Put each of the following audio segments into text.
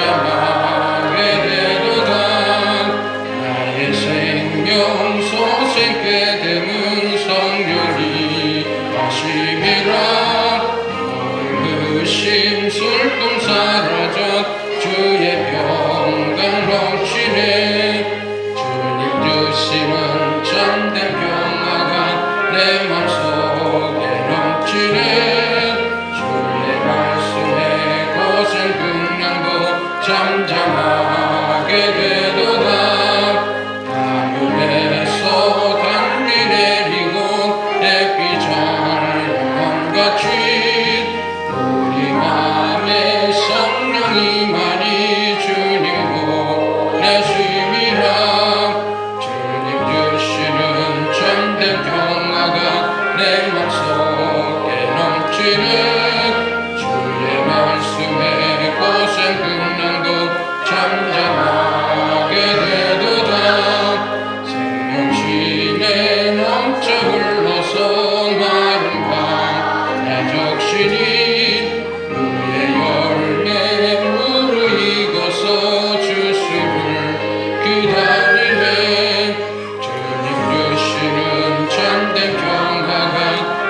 잠잠하게 되도다. 나의 생명 소생케 되는 성령이 하심이라. 모든 의심 슬픔 사라져 주의 평강 넘치네. 주님 주시는 참된 평화가 내 맘속에 넘치네. 주의 말씀에 거센 평강도 잠잠하게 되도다. 하늘에서 단비 내리고 햇빛 자연같이 우리 맘에 성령이만이 주님 보내심이라. 주님 주시는 참된 평화가 내 맘속에 넘치는 주의 말씀에 거센 풍랑도 잠잠하게 되도다. 생명신에 넘쳐 흘러서 마른 밤내 적신이 누의 열매 무르익어서 주심을 기다리네. 주님 주시는 참된 평화가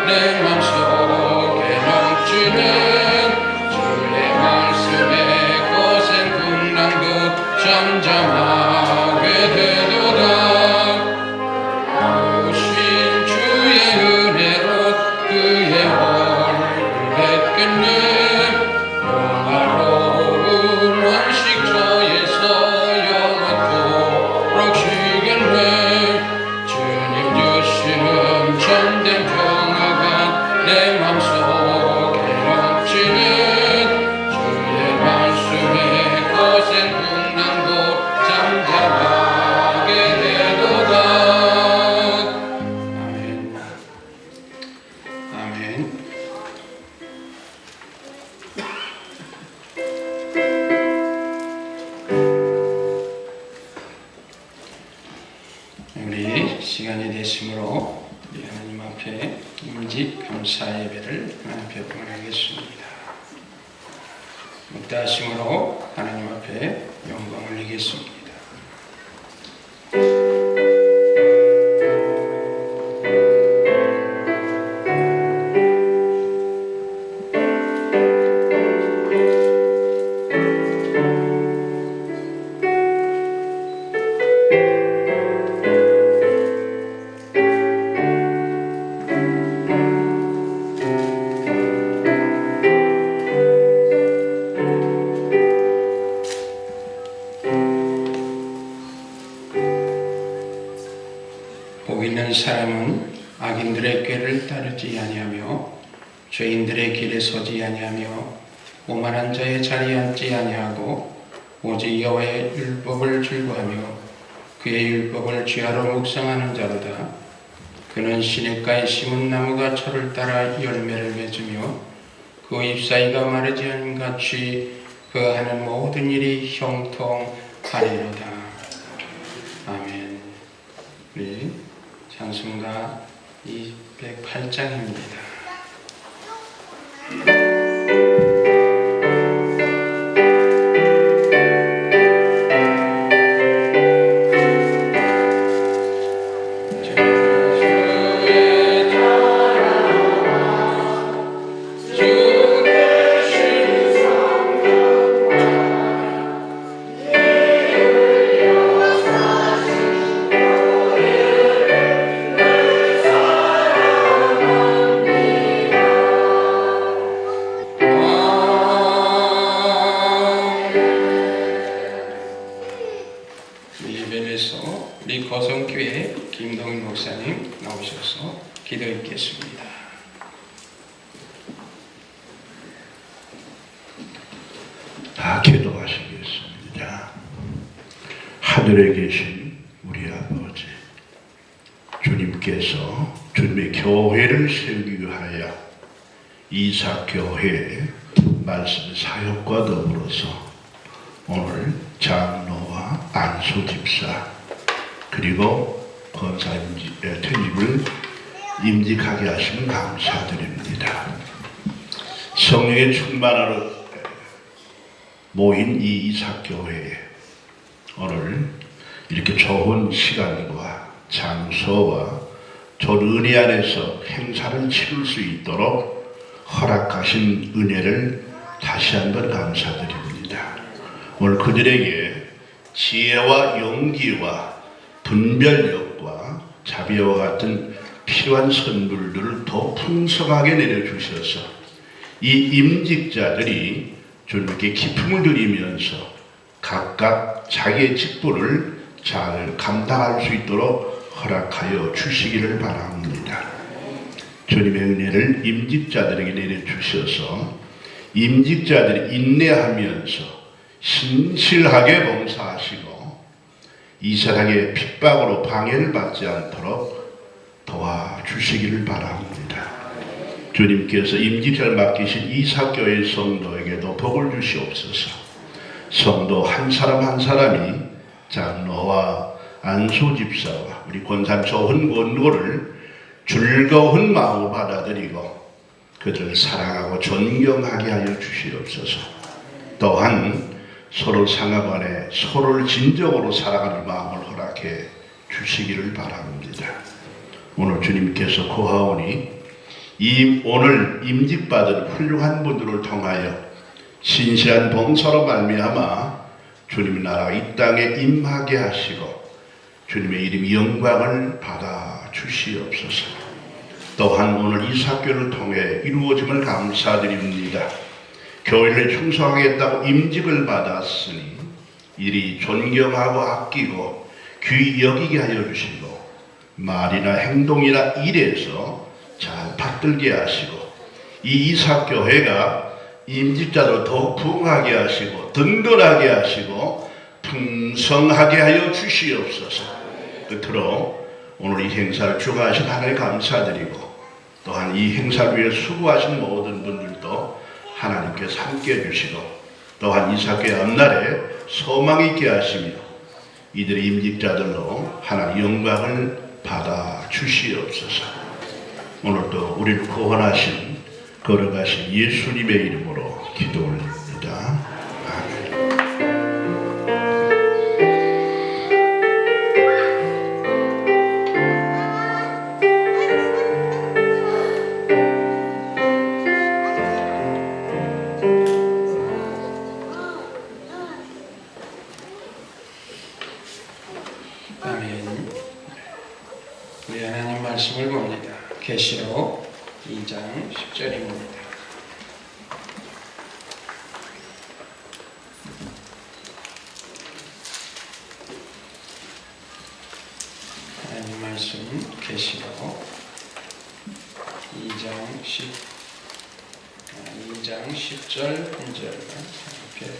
내 맘속에 넘치네. 주의 말씀에 거센 풍랑도 잠잠하게 되도다. 오신 주의 은혜로 그의 얼굴 뵙겠네. 영화로운 안식처에서 영원토록 쉬겠네. 주님 주시는 참된 평화가 내 맘속에 넘치는 주의 말씀에 거센 풍랑도 잠잠하게 되도다. 아멘. 아멘. 우리 시간이 됐으므로 우리 하나님 앞에 임직 감사 예배를 베풀겠습니다. 묵다하심으로 하나님 앞에 영광 올리겠습니다. 복 있는 사람은 악인들의 꾀를 따르지 아니하며 죄인들의 길에 서지 아니하며 오만한 자의 자리에 앉지 아니하고 오직 여호와의 율법을 즐거하며 그의 율법을 죄하러 묵상하는 자로다. 그는 시냇가에 심은 나무가 철을 따라 열매를 맺으며 그 잎사귀가 마르지 않은 같이 그 하는 모든 일이 형통하리로다. 아멘. 우리 찬송가 208장입니다. 우리 거성교회 김동인 목사님 나오셔서 기도 읽겠습니다. 다 기도하시겠습니다. 하늘에 계신 우리 아버지, 주님께서 주님의 교회를 세우기 위하여 이삭교회 말씀 사역과 더불어서 오늘 장로와 안수 집사 그리고 권사 퇴임을 임직하게 하시면 감사드립니다. 성령의 충만하러 모인 이 이삭교회에 오늘 이렇게 좋은 시간과 장소와 은혜 안에서 행사를 치를 수 있도록 허락하신 은혜를 다시 한번 감사드립니다. 오늘 그들에게 지혜와 용기와 분별력과 자비와 같은 필요한 선물들을 더 풍성하게 내려주셔서 이 임직자들이 주님께 기쁨을 드리면서 각각 자기의 직분을 잘 감당할 수 있도록 허락하여 주시기를 바랍니다. 주님의 은혜를 임직자들에게 내려주셔서 임직자들이 인내하면서 신실하게 봉사하시고 이 세상의 핍박으로 방해를 받지 않도록 도와주시기를 바랍니다. 주님께서 임직자를 맡기신 이삭교회 성도에게도 복을 주시옵소서. 성도 한 사람 한 사람이 장로와 안수 집사와 우리 권산 좋은 권고를 즐거운 마음으로 받아들이고 그들을 사랑하고 존경하게 하여 주시옵소서. 또한 서로 상하간에 서로를 진정으로 사랑하는 마음을 허락해 주시기를 바랍니다. 오늘 주님께서 고하오니 오늘 임직받은 훌륭한 분들을 통하여 신실한 봉사로 말미암아 주님의 나라 이 땅에 임하게 하시고 주님의 이름 영광을 받아 주시옵소서. 또한 오늘 이삭교를 통해 이루어짐을 감사드립니다. 교회를 충성하겠다고 임직을 받았으니 이리 존경하고 아끼고 귀히 여기게 하여 주시고 말이나 행동이나 일에서 잘 받들게 하시고 이 이삭교회가 임직자로 더욱 부흥하게 하시고 든든하게 하시고 풍성하게 하여 주시옵소서. 끝으로 오늘 이 행사를 주관하신 하나님 감사드리고 또한 이 행사를 위해 수고하신 모든 분들도 하나님께서 함께 해주시고 또한 이삭교회 앞날에 소망이 있게 하시며 이들의 임직자들로 하나님 영광을 받아 주시옵소서. 오늘도 우리를 구원하신 걸어가신 예수님의 이름으로 기도 올립니다. 아멘. 아멘. 우리 하나님 말씀을 봅니다. 계시록 2장 10절입니다. 하나님 말씀 계시록 2장 10절 한 절만 이렇게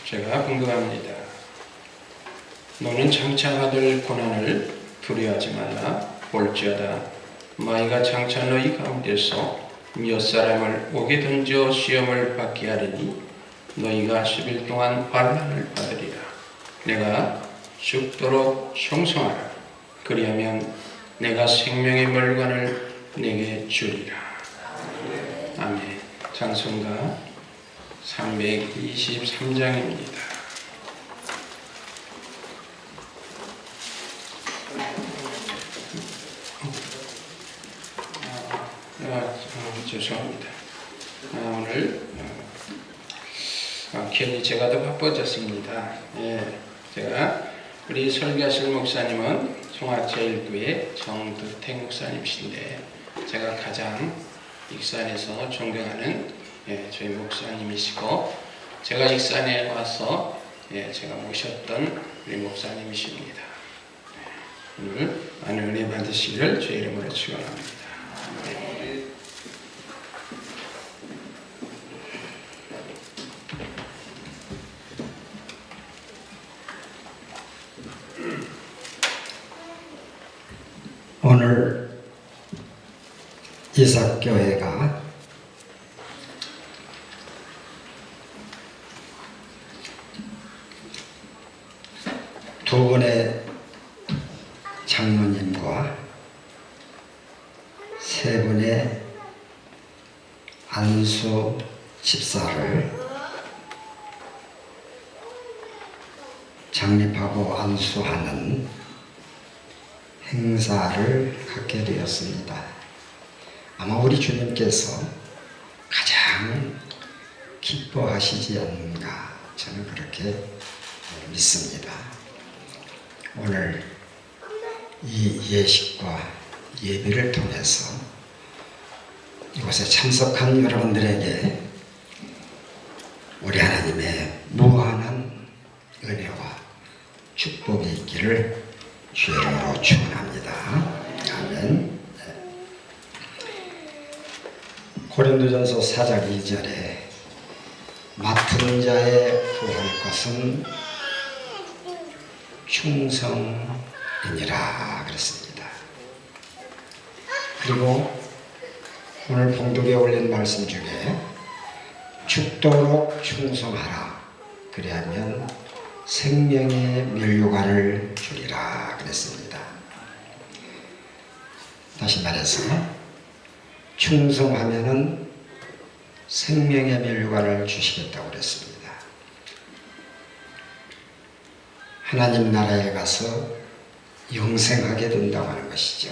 제가 궁금합니다. 너는 장차 받을 고난을 두려워하지 말라. 볼지어다 마귀가 장차 너희 가운데서 몇 사람을 옥에 던져 시험을 받게 하리니 너희가 10일 동안 환난을 받으리라. 내가 죽도록 형성하라. 그리하면 내가 생명의 물관을 내게 주리라. 아멘. 찬송가 323장입니다. 죄송합니다. 오늘 괜히 제가 더 바빠졌습니다. 제가 우리 설교하실 목사님은 송악제일교회 정두택 목사님이신데 제가 가장 익산에서 존경하는 저희 목사님이시고 제가 익산에 와서 제가 모셨던 우리 목사님이십니다. 오늘 많은 은혜 받으시기를 주의 이름으로 축원합니다. 오늘 이삭교회가 두 분의 장로님과 세 분의 안수 집사를 장립하고 안수하는 행사를 갖게 되었습니다. 아마 우리 주님께서 가장 기뻐하시지 않는가 저는 그렇게 믿습니다. 오늘 이 예식과 예비를 통해서 이곳에 참석한 여러분들에게 우리 하나님의 무한한 은혜와 축복이 있기를 주의 이름으로 축원합니다. 아멘. 고린도전서 4장 2절에 맡은 자의 구할 것은 충성이니라 그랬습니다. 그리고 오늘 봉독에 올린 말씀 중에 죽도록 충성하라 그리하면 생명의 면류관을 주리라 그랬습니다. 다시 말해서 충성하면은 생명의 면류관을 주시겠다고 그랬습니다. 하나님 나라에 가서 영생하게 된다고 하는 것이죠.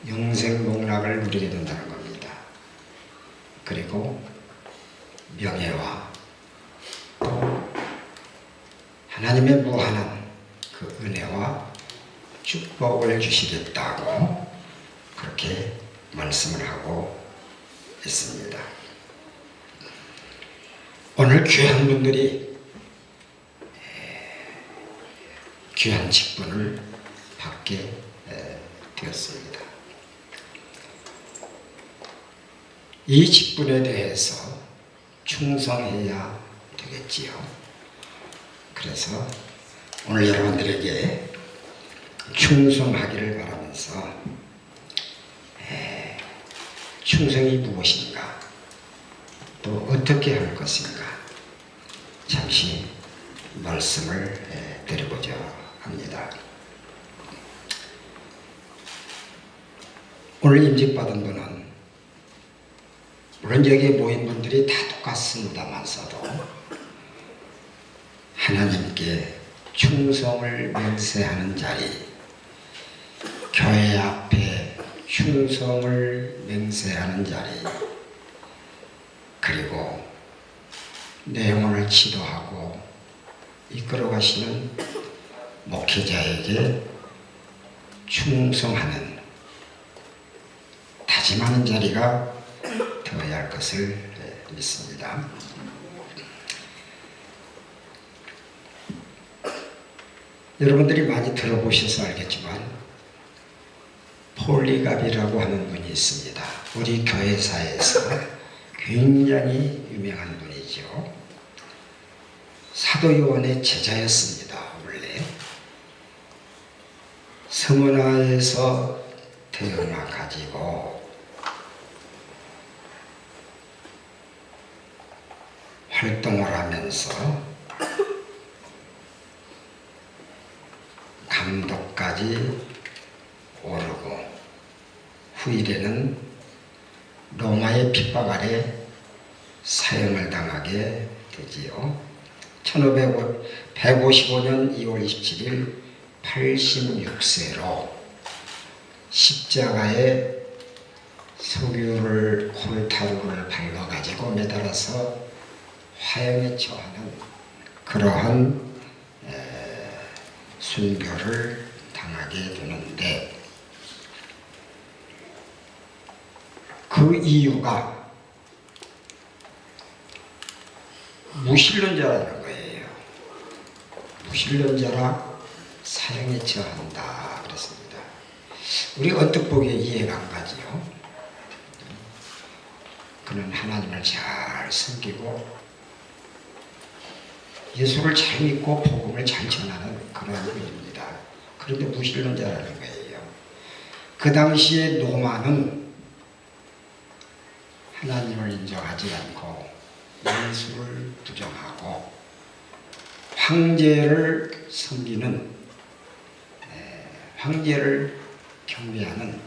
영생복락을 누리게 된다는 겁니다. 그리고 명예와 또 하나님의 무한한 그 은혜와 축복을 주시겠다고 그렇게 말씀을 하고 있습니다. 오늘 귀한 분들이 귀한 직분을 받게 되었습니다. 이 직분에 대해서 충성해야 되겠지요. 그래서 오늘 여러분들에게 충성하기를 바라면서 충성이 무엇인가 또 어떻게 할 것인가 잠시 말씀을 드려보자 합니다. 오늘 임직받은 분은 물론 여기에 모인 분들이 다 똑같습니다만서도 하나님께 충성을 맹세하는 자리, 교회 앞에 충성을 맹세하는 자리, 그리고 내 영혼을 지도하고 이끌어 가시는 목회자에게 충성하는 다짐하는 자리가 되어야 할 것을 믿습니다. 여러분들이 많이 들어보셔서 알겠지만 폴리갑이라고 하는 분이 있습니다. 우리 교회사에서 굉장히 유명한 분이죠. 사도 요한의 제자였습니다. 원래 서문화에서 태어나 가지고 활동을 하면서 감독까지 오르고 후일에는 로마의 핍박 아래 사형을 당하게 되지요. 1555년 2월 27일 86세로 십자가에 석유를 콜타루를 발라가지고 매달아서 화형에 처하는 그러한 순교를 당하게 되는데 그 이유가 무신론자라는 거예요. 무신론자라 사형에 처한다 그랬습니다. 우리 언뜻 보기에 이해가 안 가지요. 그는 하나님을 잘 섬기고 예수를 잘 믿고 복음을 잘 전하는 그런 분입니다. 그런데 무신론자라는 거예요. 그 당시에 로마는 하나님을 인정하지 않고 예수를 부정하고 황제를 섬기는 황제를 경배하는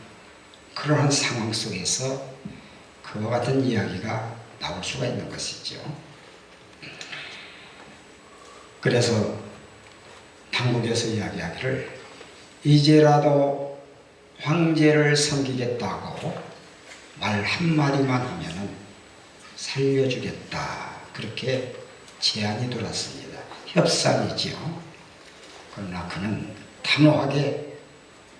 그러한 상황 속에서 그와 같은 이야기가 나올 수가 있는 것이죠. 그래서 당국에서 이야기하기를 이제라도 황제를 섬기겠다고 말 한마디만 하면은 살려주겠다, 그렇게 제안이 들었습니다. 협상이지요. 그러나 그는 단호하게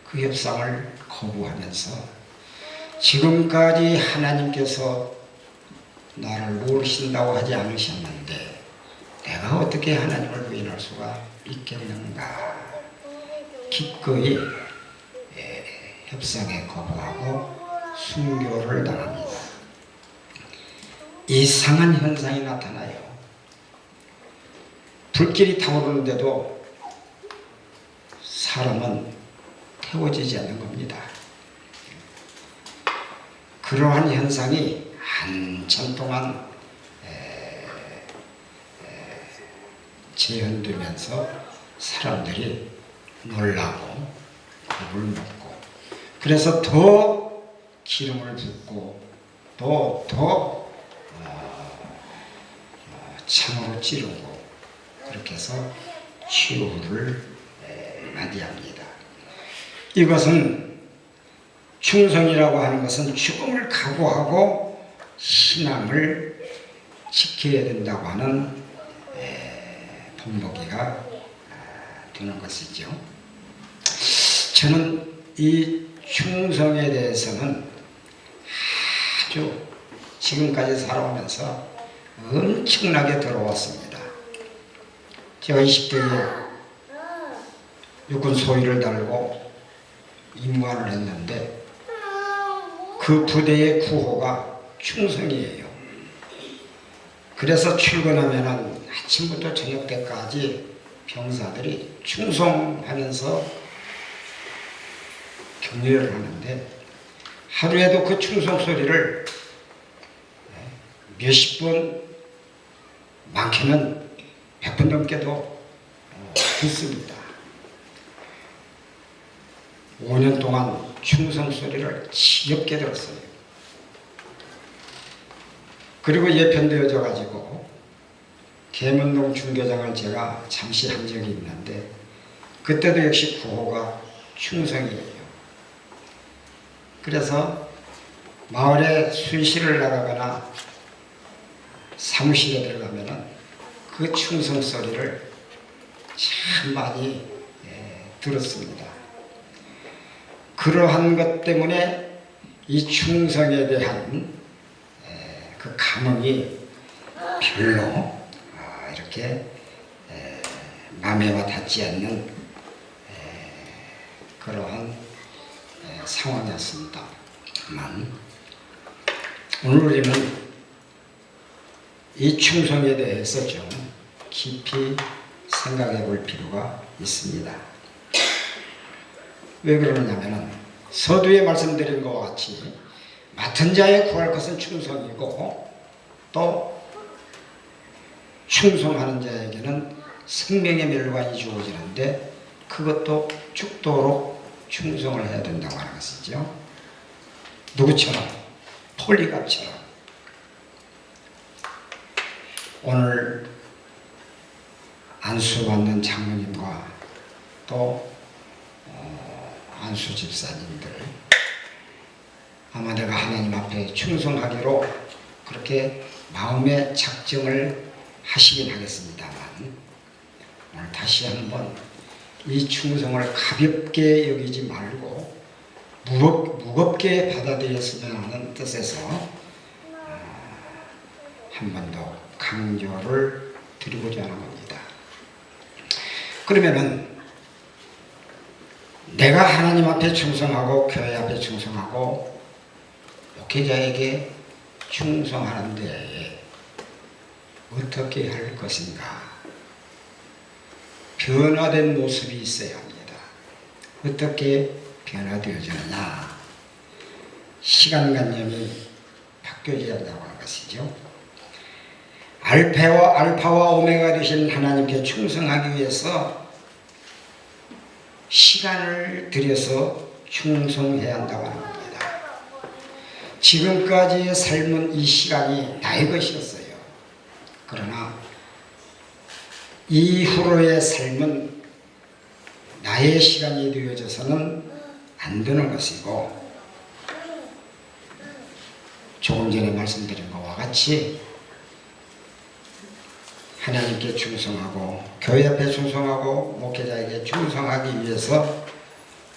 그 협상을 거부하면서 지금까지 하나님께서 나를 모르신다고 하지 않으셨는데 내가 어떻게 하나님을 부인할 수가 있겠는가, 기꺼이 협상에 거부하고 순교를 당합니다. 이상한 현상이 나타나요. 불길이 타오르는데도 사람은 태워지지 않는 겁니다. 그러한 현상이 한참 동안 재현되면서 사람들이 놀라고 겁을 먹고, 그래서 더 기름을 붓고 더 창으로 찌르고 그렇게 해서 최후를 맞이합니다. 이것은 충성이라고 하는 것은 죽음을 각오하고 신앙을 지켜야 된다고 하는 본보기가 되는 것이죠. 저는 이 충성에 대해서는 아주 지금까지 살아오면서 엄청나게 들어왔습니다. 제가 20대에 육군 소위를 달고 임무를 했는데 그 부대의 구호가 충성이에요. 그래서 출근하면은 아침부터 저녁 때까지 병사들이 충성하면서 격려를 하는데 하루에도 그 충성 소리를 몇십 번, 많게는 100번 넘게도 듣습니다. 5년 동안 충성 소리를 지겹게 들었어요. 그리고 예편되어져 가지고 계문동 중교장을 제가 잠시 한 적이 있는데 그때도 역시 구호가 충성이에요. 그래서 마을에 순실을 나가거나 사무실에 들어가면은 그 충성 소리를 참 많이 들었습니다. 그러한 것 때문에 이 충성에 대한 그 감흥이 별로 이렇게 마음에 와 닿지 않는 그러한 상황이었습니다. 다만 오늘 우리는 이 충성에 대해서 좀 깊이 생각해 볼 필요가 있습니다. 왜 그러느냐면 서두에 말씀드린 것과 같이 맡은 자에 구할 것은 충성이고 또 충성하는 자에게는 생명의 멸관이 주어지는데 그것도 죽도록 충성을 해야 된다고 하는 것이죠. 누구처럼? 폴리갑처럼. 오늘 안수받는 장로님과 또 안수 집사님들, 아마 내가 하나님 앞에 충성하기로 그렇게 마음의 작정을 하시긴 하겠습니다만 오늘 다시 한번 이 충성을 가볍게 여기지 말고 무겁게 받아들였으면 하는 뜻에서 한 번 더 강조를 드리고자 하는 겁니다. 그러면은 내가 하나님 앞에 충성하고 교회 앞에 충성하고 목회자에게 충성하는데 어떻게 할 것인가? 변화된 모습이 있어야 합니다. 어떻게 변화되어지느냐? 시간관념이 바뀌어져야 한다고 하는 것이죠. 알파와 오메가 되신 하나님께 충성하기 위해서 시간을 들여서 충성해야 한다고 하는 겁니다. 지금까지의 삶은 이 시간이 나의 것이었어요. 그러나 이후로의 삶은 나의 시간이 되어져서는 안 되는 것이고, 조금 전에 말씀드린 것과 같이 하나님께 충성하고 교회 앞에 충성하고 목회자에게 충성하기 위해서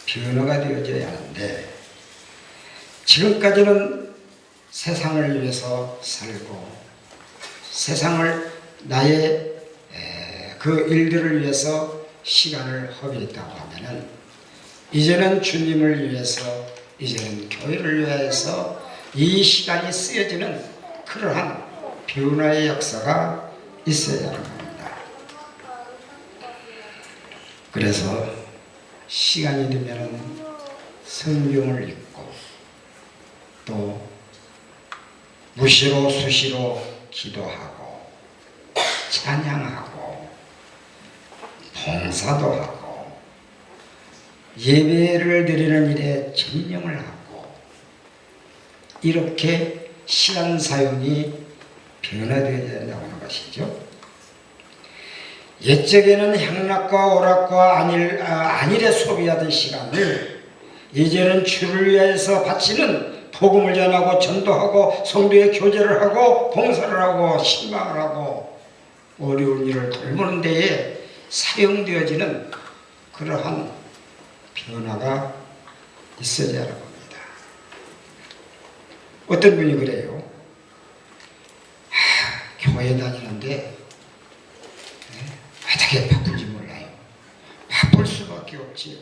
변화가 되어져야 하는데, 지금까지는 세상을 위해서 살고 세상을 나의 그 일들을 위해서 시간을 허비했다고 하면은, 이제는 주님을 위해서, 이제는 교회를 위해서 이 시간이 쓰여지는 그러한 변화의 역사가 있어야 하는 겁니다. 그래서 시간이 되면은 성경을 읽고 또 무시로 수시로 기도하고 찬양하고 봉사도 하고 예배를 드리는 일에 전념을 하고, 이렇게 시간 사용이 변화되어야 한다는 것이죠. 옛적에는 향락과 오락과 안일에 소비하던 시간을 이제는 주를 위해서 바치는 복음을 전하고 전도하고 성도의 교제를 하고 봉사를 하고 신방을 하고 어려운 일을 돌보는 데에 사용되어지는 그러한 변화가 있어야 하는 겁니다. 어떤 분이 그래요. 교회 다니는데 어떻게 바쁜지 몰라요. 바쁠 수밖에 없지요.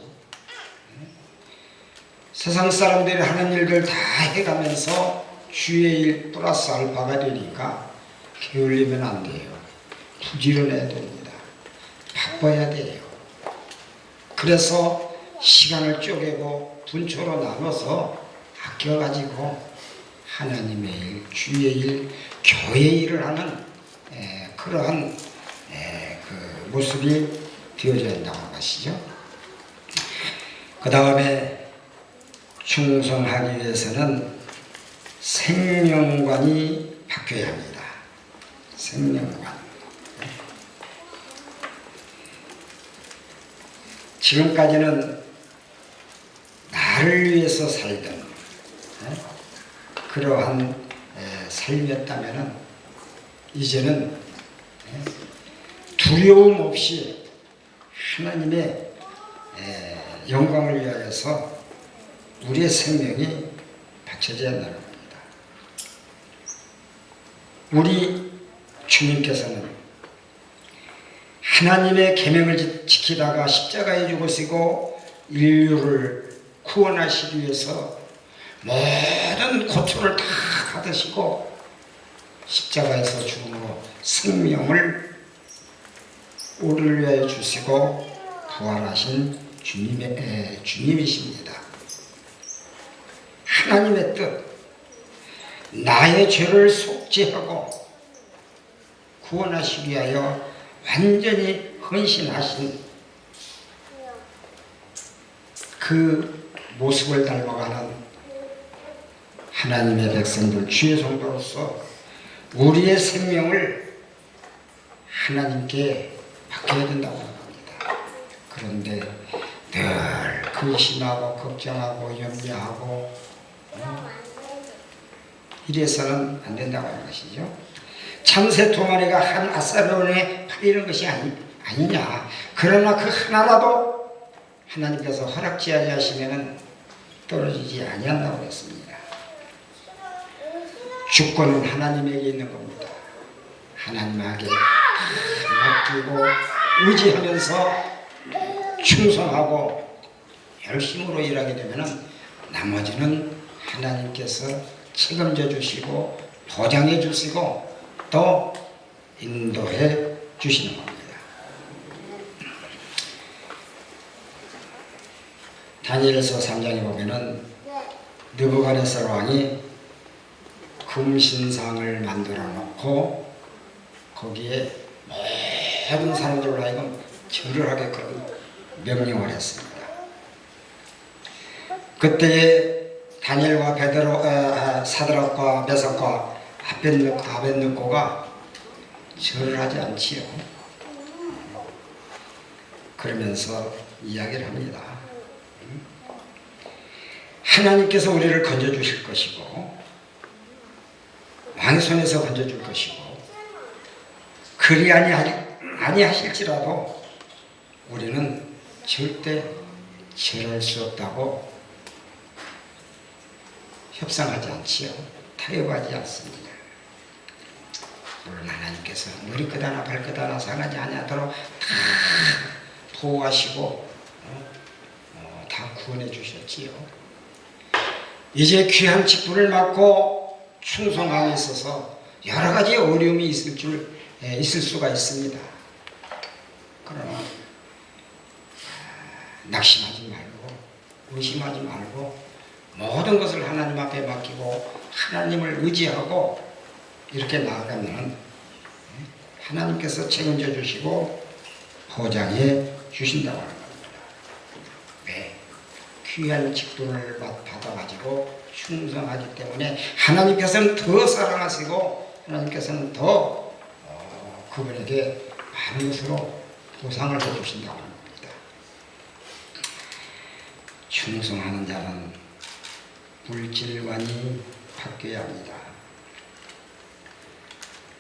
세상 사람들이 하는 일들 다 해가면서 주의 일 플러스 알파가 되니까 게을리면 안 돼요. 부지런해야 됩니다. 바빠야 돼요. 그래서 시간을 쪼개고 분초로 나눠서 아껴가지고 하나님의 일, 주의 일, 교회 일을 하는 그러한 그 모습이 되어져야 한다고 하는 것이죠. 그 다음에 충성하기 위해서는 생명관이 바뀌어야 합니다. 생명관. 지금까지는 나를 위해서 살던 그러한 삶이었다면 이제는 두려움 없이 하나님의 영광을 위하여서 우리의 생명이 바쳐져야 한다는 겁니다. 우리 주님께서는 하나님의 계명을 지키다가 십자가에 죽으시고 인류를 구원하시기 위해서 모든 고초를 다 받으시고 십자가에서 죽음으로 생명을 우리를 위하여 주시고 부활하신 주님이십니다. 하나님의 뜻, 나의 죄를 속죄하고 구원하시기 위하여 완전히 헌신하신 그 모습을 닮아가는 하나님의 백성들, 주의 성도로서 우리의 생명을 하나님께 맡겨야 된다고 합니다. 그런데 늘 근심하고 걱정하고 염려하고 이래서는 안 된다고 하는 것이죠. 참새 두 마리가 한 아사로원에 팔리는 것이 아니냐. 그러나 그 하나라도 하나님께서 허락지하지 하시면 떨어지지 아니한다고 했습니다. 주권은 하나님에게 있는 겁니다. 하나님에게 맡기고 의지하면서 충성하고 열심으로 일하게 되면 나머지는 하나님께서 책임져 주시고 보장해 주시고 또 인도해 주시는 겁니다. 다니엘서 3장에 보면은 느부갓네살 왕이 금신상을 만들어 놓고 거기에 모든 사람들로 하여금 절을 하게끔 명령을 했습니다. 그때에 다니엘과 베드로, 사드락과 메삭과 아벳느고가 절을 하지 않지요. 그러면서 이야기를 합니다. 하나님께서 우리를 건져주실 것이고 왕의 손에서 건져줄 것이고 그리 아니하실지라도 우리는 절대 절할 수 없다고 협상하지 않지요. 타협하지 않습니다. 물론 하나님께서 머리 끝하나 발끝 하나 상하지 아니하도록 다 보호하시고 다 구원해 주셨지요. 이제 귀한 직분을 맡고 충성함에 있어서 여러 가지 어려움이 있을 수가 있습니다. 그러나 낙심하지 말고 의심하지 말고 모든 것을 하나님 앞에 맡기고 하나님을 의지하고 이렇게 나아가면 하나님께서 책임져 주시고 보장해 주신다고 하는 겁니다. 왜? 귀한 직분을 받아가지고 충성하기 때문에 하나님께서는 더 사랑하시고 하나님께서는 더 그분에게 많은 것으로 보상을 해주신다고 하는 겁니다. 충성하는 자는 물질관이 바뀌어야 합니다.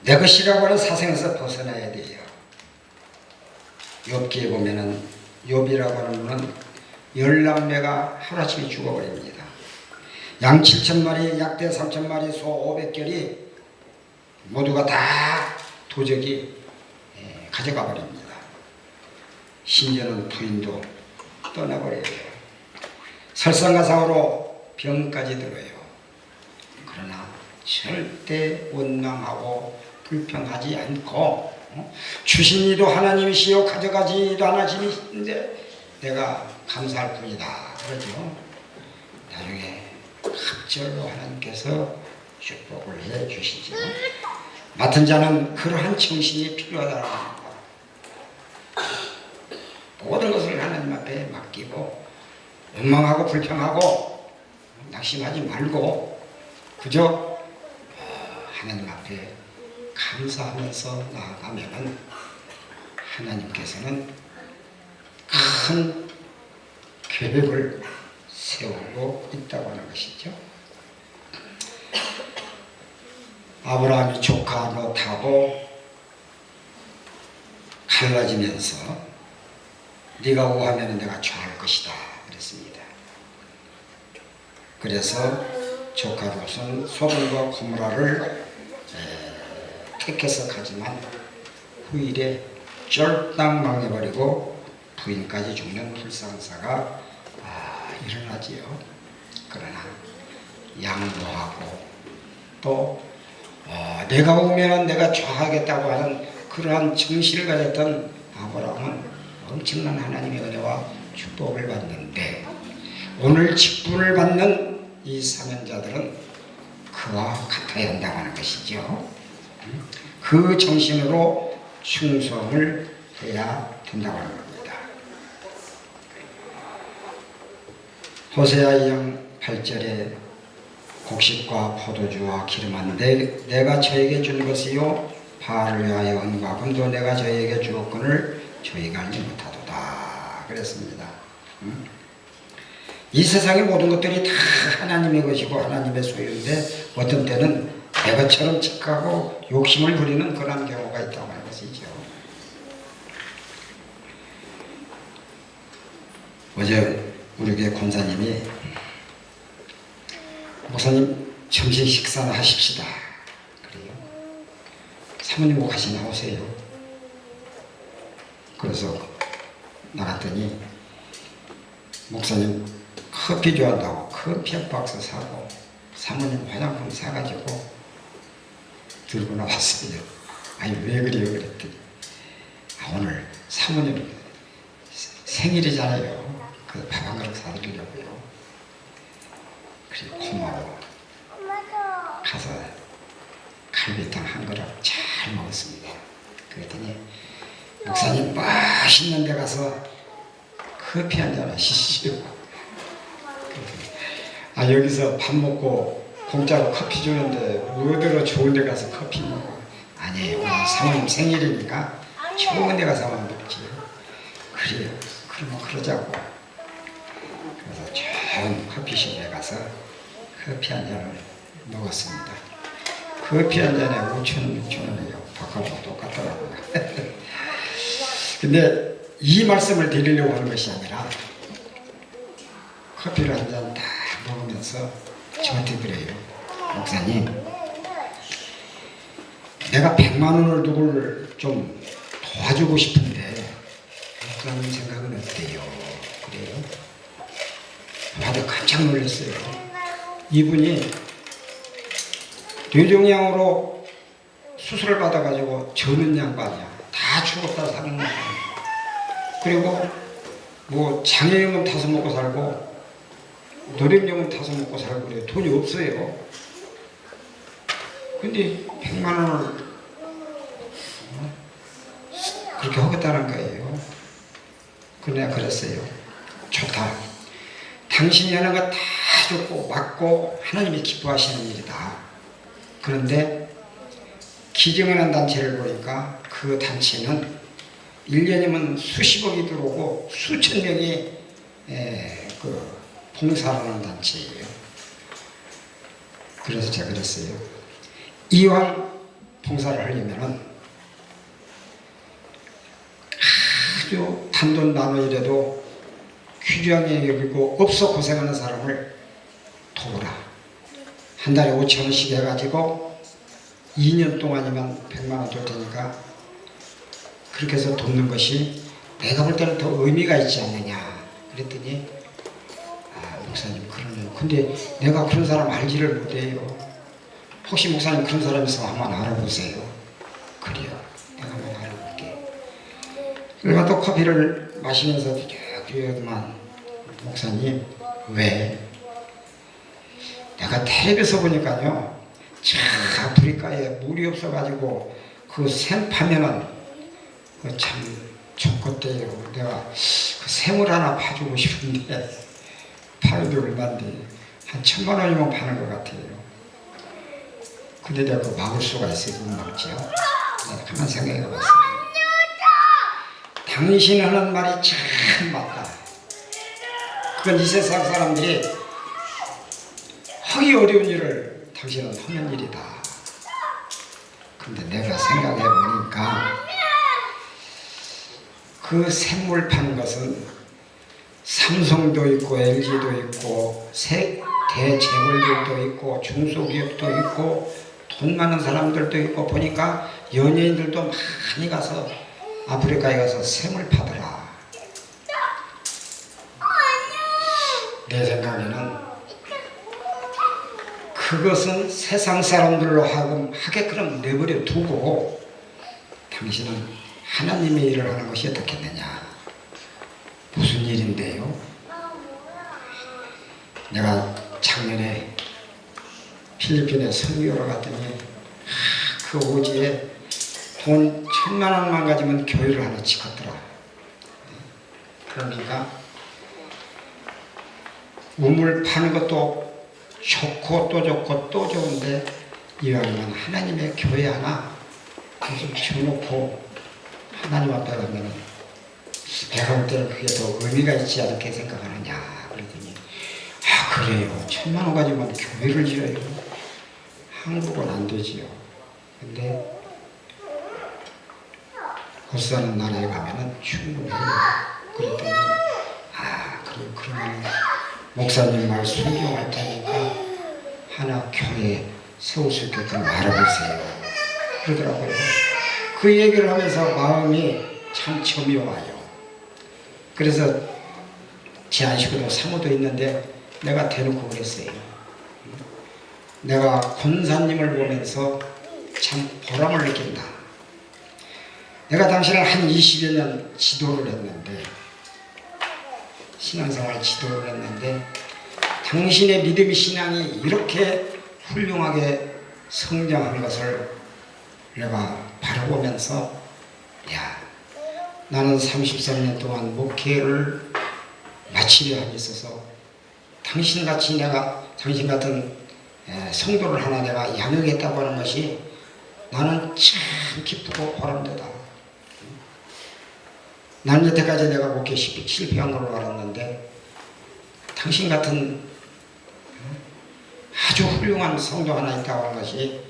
내 것이라고 하는 사생에서 벗어나야 돼요. 욥기에 보면은 욥이라고 하는 분은 10남매가 하루아침에 죽어버립니다. 양 7,000마리, 약대 3,000마리, 소 500결이 모두가 다 도적이 가져가 버립니다. 심지어는 부인도 떠나버려요. 설상가상으로 병까지 들어요. 그러나 절대 원망하고 불평하지 않고 주신 이도 하나님이시요 가져가지도 하나님이신데 내가 감사할 뿐이다 그러죠. 나중에 갑절로 하나님께서 축복을 해 주시죠. 맡은 자는 그러한 정신이 필요하다고 합니다. 모든 것을 하나님 앞에 맡기고 원망하고 불평하고 낙심하지 말고 그저 하나님 앞에 감사하면서 나아가면 하나님께서는 큰 계획을 세우고 있다고 하는 것이죠. 아브라함이 조카 롯하고 갈라지면서 네가 오하면 내가 좋아할 것이다 그랬습니다. 그래서 조카 롯은 소돔과 고모라를 택해서 가지만 후일에 쫄딱 망해버리고 부인까지 죽는 불상사가 일어나지요. 그러나 양보하고 또 내가 오면 내가 좋아하겠다고 하는 그러한 정신을 가졌던 아브라함은 엄청난 하나님의 은혜와 축복을 받는데 오늘 직분을 받는 이 사명자들은 그와 같아야 한다고 하는 것이죠. 그 정신으로 충성을 해야 된다고 하는 겁니다. 호세아 2장 8절에 곡식과 포도주와 기름한 내가 저에게 준 것이요 바알을 위하여 은과 금도 내가 저에게 주었거늘 저희가 알지 못하도다 그랬습니다. 이 세상의 모든 것들이 다 하나님의 것이고 하나님의 소유인데 어떤 때는 내 것처럼 착하고 욕심을 부리는 그런 경우가 있다고 하는 것이죠. 어제 우리 교회 권사님이 목사님 점심 식사나 하십시다 그래요. 사모님 뭐 같이 나오세요. 그래서 나갔더니 목사님 커피 좋아한다고 커피 한 박스 사고 사모님 화장품 사가지고 들고 나왔어요. 아니 왜 그래요 그랬더니 오늘 사모님 생일이잖아요. 그 밥 한 그릇 사드리려고요. 그리고 고마워. 가서 갈비탕 한 그릇 잘 먹었습니다. 그랬더니 목사님 맛있는 데 가서 커피 한 잔 하시죠. 아, 여기서 밥 먹고 공짜로 커피 주는데 어디로 좋은 데 가서 커피 먹고. 아니에요. 오늘 사모님 생일이니까 좋은 데 가서 한번 먹지. 그래요. 그러면 그러자고. 그래서 좋은 커피숍에 가서 커피 한 잔을 먹었습니다. 커피 한 잔에 5,000원, 6,000원이에요. 바꿔도 똑같더라고요. 근데 이 말씀을 드리려고 하는 것이 아니라 커피를 한 잔 딱 먹으면서 저한테 그래요. 목사님, 내가 100만 원을 누구를 좀 도와주고 싶은데 목사님 생각은 어때요? 그래요? 다들 깜짝 놀랐어요. 이분이 뇌종양으로 수술을 받아가지고 저는 양반이야. 다 죽었다 사는 거야. 그리고 뭐 장애용은 타서 먹고 살고 노령용은 타서 먹고 살고 그래. 돈이 없어요. 근데 100만 원을 그렇게 하겠다는 거예요. 그래 내가 그랬어요. 좋다. 당신이 하는 거 다 좋고 맞고 하나님이 기뻐하시는 일이다. 그런데 기증하는 단체를 보니까 그 단체는 1년이면 수십억이 들어오고 수천 명이 그 봉사를 하는 단체예요. 그래서 제가 그랬어요. 이왕 봉사를 하려면은 아주 단돈 만 원이라도 귀중하게 여기고 없어 고생하는 사람을 도우라. 한 달에 5,000원씩 해가지고 2년 동안이면 100만 원 줄 테니까 그렇게 해서 돕는 것이 내가 볼 때는 더 의미가 있지 않느냐. 그랬더니 아, 목사님 그러네요. 근데 내가 그런 사람 알지를 못해요. 혹시 목사님 그런 사람 있으면 한번 알아보세요. 그래요. 내가 한번 알아볼게. 그래서 또 커피를 마시면서 그러더만 목사님 왜? 내가 텔레비에서 보니까요. 참 아프리카에 물이 없어가지고 그 샘 파면은 참 좋겠대요. 내가 그 샘을 하나 파주고 싶은데 파는데 얼마인데 한 1,000만 원이면 파는 것 같아요. 근데 내가 그 막을 수가 있어요. 못 막죠. 내가 가만 생각해 봤습니다. 당신 하는 말이 참 맞다. 그건 이 세상 사람들이 하기 어려운 일을 당신은 하는 일이다. 근데 내가 생각해 보니까 그 샘물 파는 것은 삼성도 있고 LG도 있고 대재벌들도 있고 중소기업도 있고 돈 많은 사람들도 있고 보니까 연예인들도 많이 가서 아프리카에 가서 샘을 파더라. 내 생각에는 그것은 세상 사람들로 하여금 하게끔 내버려 두고 당신은 하나님의 일을 하는 것이 어떻겠느냐. 무슨 일인데요? 내가 작년에 필리핀에 선교를 갔더니 그 오지에 돈 1,000만 원만 가지면 교회를 하나 짓겠더라. 그러니까 우물 파는 것도 좋고 또 좋고 또 좋은데 이왕이면 하나님의 교회 하나 좀 지어놓고 하나님 앞에 가면은 내가 볼 때는 그게 더 의미가 있지 않게 생각하느냐. 그랬더니 아 그래요. 1,000만 원 가지면 교회를 지어요. 한국은 안 되지요. 근데 못 사는 나라에 가면은 충분해요. 그랬더니 아 그러면 목사님 말 순종할 테니까 하나 교회 세울 수 있게끔 알아보세요. 그러더라고요. 그 얘기를 하면서 마음이 참 점이 와요. 그래서 제 안식구도 사모도 있는데 내가 대놓고 그랬어요. 내가 권사님을 보면서 참 보람을 느낀다. 내가 당신을 한 20여 년 지도를 했는데 신앙생활 지도를 했는데 당신의 믿음의 신앙이 이렇게 훌륭하게 성장한 것을 내가 바라보면서 야 나는 33년 동안 목회를 마치려 하고 있어서 당신 같은 성도를 하나 내가 양육했다고 하는 것이 나는 참 기쁘고 보람되다. 나는 여태까지 내가 목회 실패한 걸로 알았는데 당신 같은 아주 훌륭한 성도 하나 있다고 하는 것이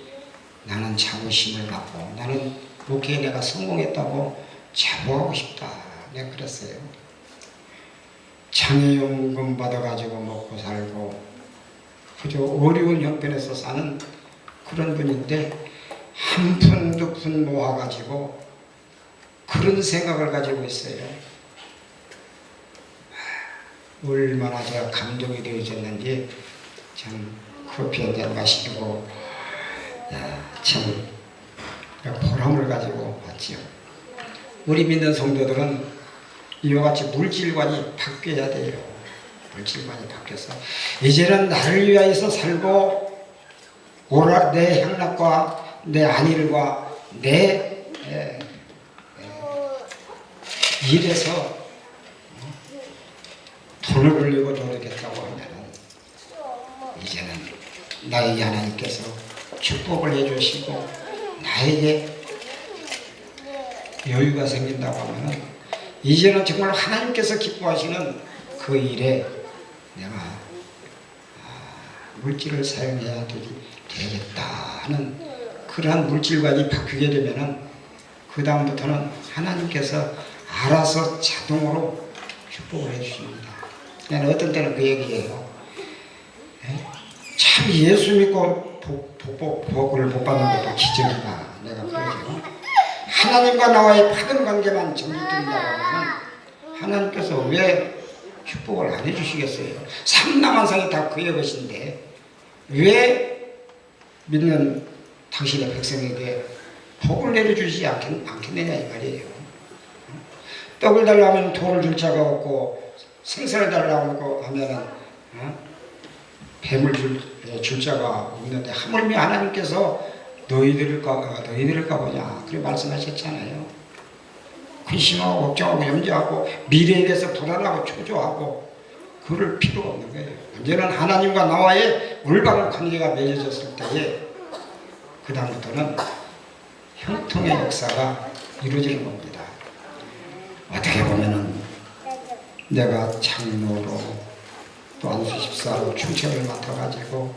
나는 자부심을 갖고 나는 목회에 내가 성공했다고 자부하고 싶다. 내가 그랬어요. 장애용금 받아가지고 먹고 살고 그저 어려운 형편에서 사는 그런 분인데 한 푼 두 푼 모아가지고 그런 생각을 가지고 있어요. 얼마나 제가 감동이 되어졌는지 참 커피 한 잔 마시고 참 보람을 가지고 봤지요. 우리 믿는 성도들은 이와 같이 물질관이 바뀌어야 돼요. 물질관이 바뀌어서 이제는 나를 위하여서 살고 내 향락과 내 안일과 내 일에서 돈을 벌리고 돌리겠다고 하면 이제는 나에게 하나님께서 축복을 해주시고 나에게 여유가 생긴다고 하면 이제는 정말 하나님께서 기뻐하시는 그 일에 내가 물질을 사용해야 되겠다 하는 그러한 물질관이 바뀌게 되면은 그 다음부터는 하나님께서 알아서 자동으로 축복을 해주십니다. 나는 어떤 때는 그 얘기예요. 참 예수 믿고 복을 못 받는 것도 기적이다. 내가 그러죠. 하나님과 나와의 파등 관계만 정립된다고 하면 하나님께서 왜 축복을 안 해주시겠어요? 삼남한상이 다 그의 것인데 왜 믿는 당신의 백성에게 복을 내려주지 않겠느냐 이 말이에요. 떡을 달라면 돌을 줄 자가 없고 생선을 달라고 하면은 뱀을 줄 자가 없는데 하물며 하나님께서 너희들을 까보냐 그렇게 말씀하셨잖아요. 근심하고 걱정하고 염려하고 미래에 대해서 불안하고 초조하고 그럴 필요가 없는 거예요. 언제는 하나님과 나와의 올바른 관계가 맺어졌을 때에 그 다음부터는 형통의 역사가 이루어지는 겁니다. 어떻게 보면은 내가 장로로 또 안수집사로 충책을 맡아가지고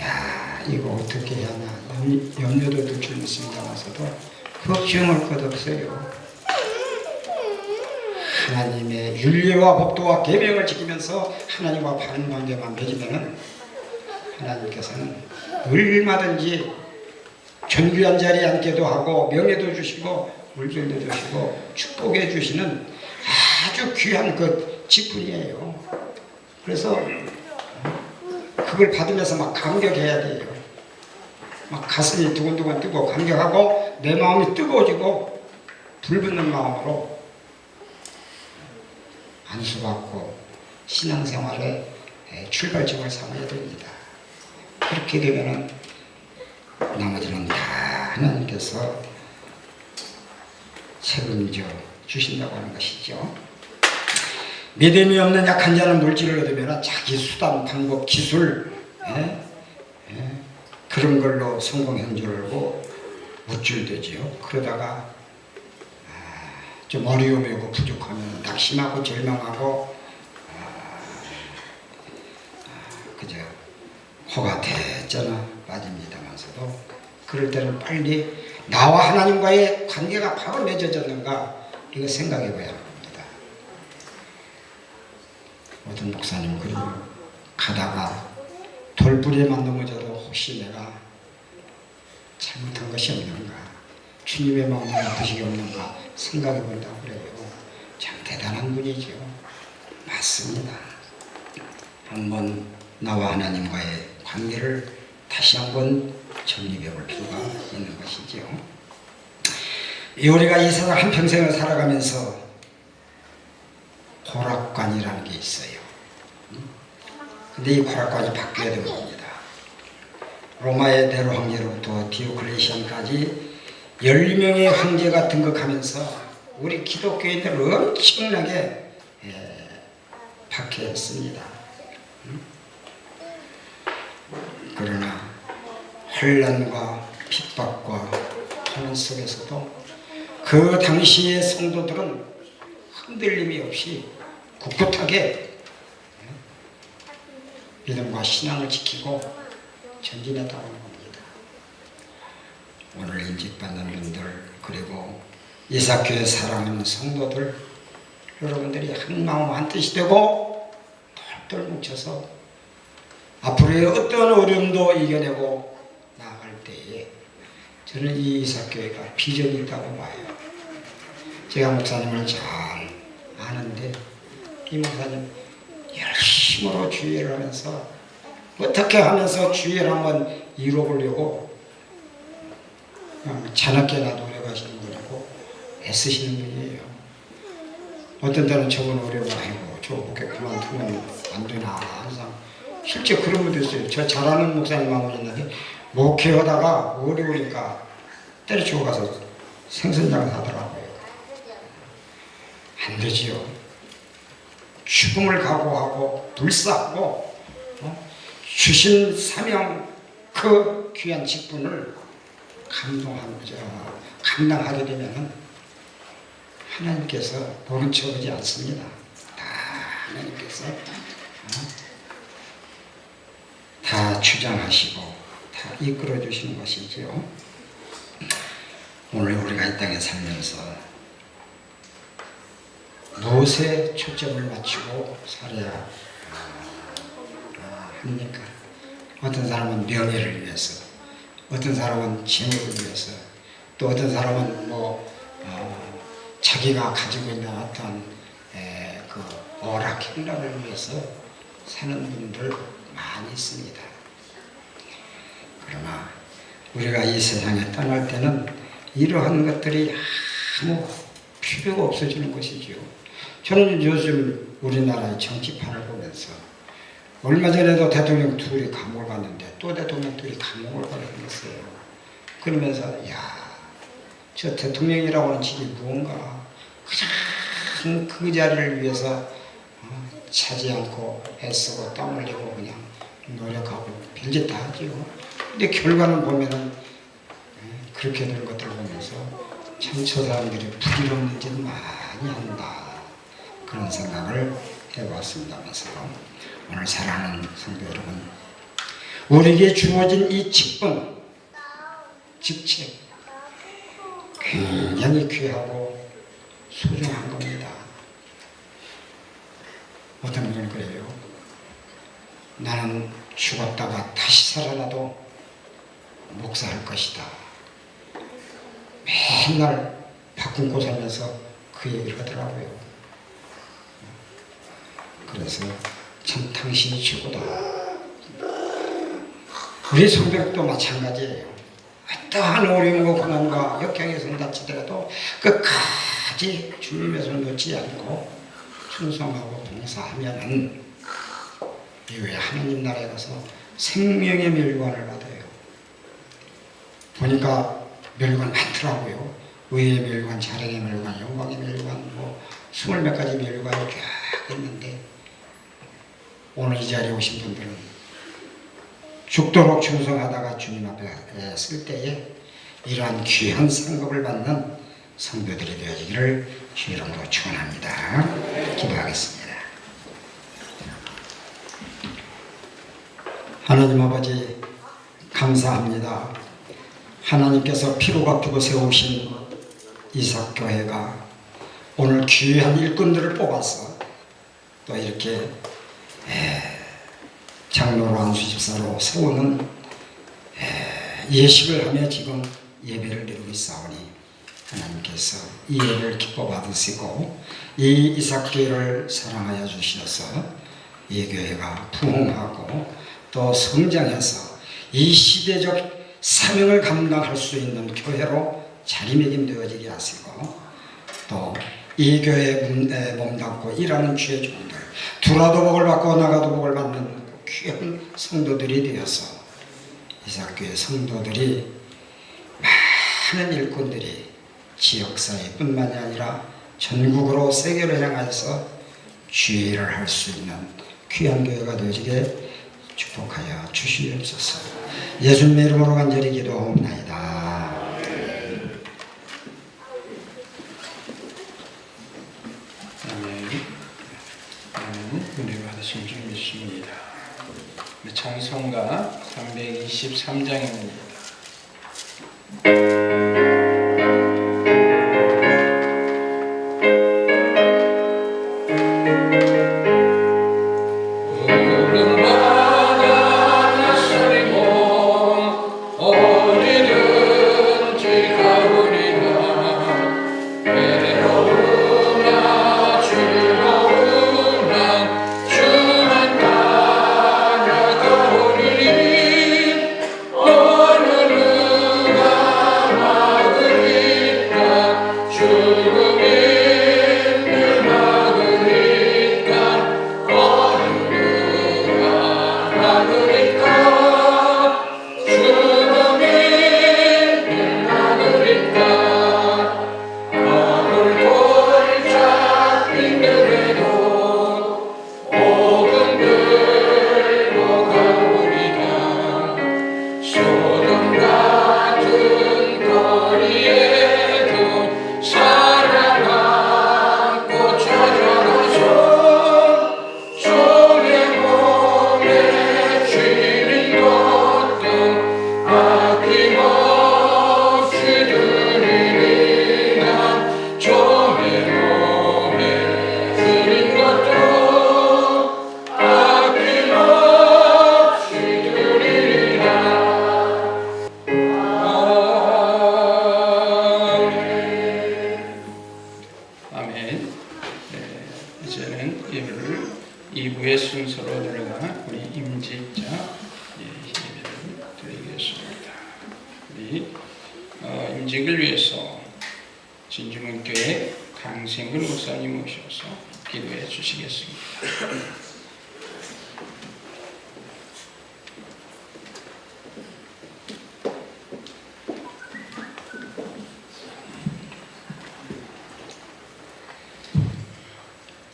야 이거 어떻게 하냐 염려도 들 줄 있습니다마서도 걱정할 것 없어요. 하나님의 윤리와 법도와 계명을 지키면서 하나님과 바른 관계만 맺으면은 하나님께서는 얼마든지 존귀한 자리에 앉게도 하고 명예도 주시고 물질도 주시고 축복해 주시는 아주 귀한 그 직분이에요. 그래서 그걸 받으면서 막 감격해야 돼요. 막 가슴이 두근두근 뜨고 감격하고 내 마음이 뜨거워지고 불붙는 마음으로 안수받고 신앙생활에 출발점을 삼아야 됩니다. 그렇게 되면은 나머지는 다 하나님께서 책임져 주신다고 하는 것이죠. 믿음이 없는 약한 자는 물질을 얻으면 자기 수단, 방법, 기술 그런 걸로 성공한 줄 알고 우쭐대지요. 그러다가 좀 어려움이 오고 부족하면 낙심하고 절망하고 그저 허가대잖아 빠집니다만서도 그럴 때는 빨리 나와 하나님과의 관계가 바로 맺어졌는가 이거 생각해 봐야 합니다. 어떤 목사님 그리고 가다가 돌부리에만 넘어져도 혹시 내가 잘못한 것이 없는가 주님의 마음이 어떠시게 없는가 생각해 본다고 그래요. 참 대단한 분이죠. 맞습니다. 한번 나와 하나님과의 관계를 다시 한번 정립해 볼 필요가 있는 것이죠. 우리가 이 세상 한평생을 살아가면서 고락관이라는 게 있어요. 근데 이 고락관이 바뀌어야 되는 겁니다. 로마의 네로 황제로부터 디오클레시안까지 12명의 황제가 등극하면서 우리 기독교인들을 엄청나게 박해했습니다. 그러나 혼란과 핍박과 고난 속에서도 그 당시의 성도들은 흔들림이 없이 굳굳하게 믿음과 신앙을 지키고 전진했다고 합니다. 오늘 인직받는 분들, 그리고 이삭교회 사랑하는 성도들, 여러분들이 한 마음 한 뜻이 되고 똘똘 뭉쳐서 앞으로의 어떤 어려움도 이겨내고 나아갈 때에 저는 이 이삭교회가 비전이 있다고 봐요. 제가 목사님을 잘 아는데 이 목사님 열심으로 주의를 하면서 어떻게 하면서 주의를 한번 이뤄보려고 자나깨나 노력하시는 분이고 애쓰시는 분이에요. 어떤 때는 저번 어려워, 아이고 저 목회 그만두면 안 되나, 항상 실제 그런 분도 있어요. 저 잘하는 목사님 한 분 있는데 목회하다가 어려우니까 때려치고 가서 생선장을 하더라고요. 안 되지요. 죽음을 각오하고 불사하고 주신 사명, 그 귀한 직분을 감당하게 되면 하나님께서 모른 척 하지 않습니다. 다 하나님께서 다 주장하시고 다 이끌어 주시는 것이지요. 오늘 우리가 이 땅에 살면서 무엇에 초점을 맞추고 살아야 합니까? 어떤 사람은 명예를 위해서, 어떤 사람은 재물을 위해서, 또 어떤 사람은 자기가 가지고 있는 어떤 그 오락행락을 위해서 사는 분들 많이 있습니다. 그러나 우리가 이 세상에 떠날 때는 이러한 것들이 아무 필요가 없어지는 것이지요. 저는 요즘 우리나라의 정치판을 보면서 얼마 전에도 대통령 둘이 감옥을 갔는데 또 대통령 둘이 감옥을 가겠어요. 그러면서 저 대통령이라고 하는 직이 무언가 그냥 그 자리를 위해서 차지 않고 애쓰고 땀 흘리고 그냥 노력하고 별짓 다 하지요. 근데 결과는 보면은 그렇게 된 것들을 보면서 참 저 사람들이 부질없는 짓 많이 한다, 그런 생각을 해봤습니다면서 오늘 사랑하는 성도 여러분, 우리에게 주어진 이 직분, 직책 굉장히 귀하고 소중한 겁니다. 어떤 분은 그래요. 나는 죽었다가 다시 살아나도 목사할 것이다. 맨날 바꾼 곳 살면서 그 얘기를 하더라고요. 그래서 참 당신이 최고다. 우리 성도도 마찬가지예요. 어떠한 어려움과 고난과 역경에 손닥치더라도 끝까지 주님의 손 놓지 않고 충성하고 봉사하면은 이후에 하나님 나라에 가서 생명의 멸관을 받아요. 보니까 멸관 많더라고요. 의의 멸관, 자랑의 멸관, 영광의 멸관, 20몇 가지 멸관이 쫙 있는데 오늘 이 자리에 오신 분들은 죽도록 충성하다가 주님 앞에 쓸 때에 이러한 귀한 상급을 받는 성도들이 되어지기를 주의 이름으로 축원합니다. 기도하겠습니다. 하나님 아버지 감사합니다. 하나님께서 피로 바꾸고 세우신 이삭교회가 오늘 귀한 일꾼들을 뽑아서 또 이렇게 장로로 안수집사로 세우는 예식을 하며 지금 예배를 드리고 있사오니 하나님께서 이 예배를 기뻐 받으시고 이 이삭교회를 사랑하여 주셔서 이 교회가 부흥하고 또 성장해서 이 시대적 사명을 감당할 수 있는 교회로 자리매김되어지게 하시고 또 이 교회에 몸담고 일하는 주의 종들, 들어도 복을 받고 나가도 복을 받는 귀한 성도들이 되어서 이삭교회 성도들이 많은 일꾼들이 지역사회 뿐만이 아니라 전국으로 세계로 향해서 주의 일을 할 수 있는 귀한 교회가 되어지게 축복하여 주시옵소서. 예수님의 이름으로 간절히 기도하옵나이다. 아멘. 은혜 받으신 줄 믿습니다. 찬송가 323장입니다. 이제는 예배를 2부의 순서로 들어가 우리 임직자 예배를 드리겠습니다. 우리 임직을 위해서 진주문교회 강생근 목사님 오셔서 기도해 주시겠습니다.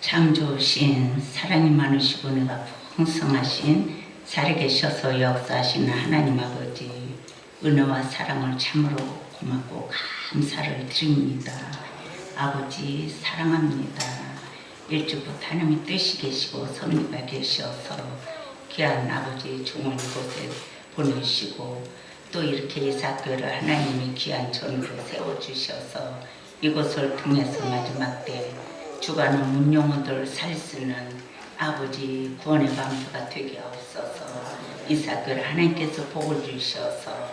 참 좋으신 사랑이 많으시고 은혜가 풍성하신 살아계셔서 역사하시는 하나님 아버지, 은혜와 사랑을 참으로 고맙고 감사를 드립니다. 아버지 사랑합니다. 일주부터 하나님의 뜻이 계시고 섭리가 계셔서 귀한 아버지 종을 이곳에 보내시고 또 이렇게 이삭교회를 하나님이 귀한 전으로 세워주셔서 이곳을 통해서 마지막 때 주가는 문영혼들 살쓰는 아버지 구원의 방주가 되게 하옵소서. 이삭교회를 하나님께서 복을 주셔서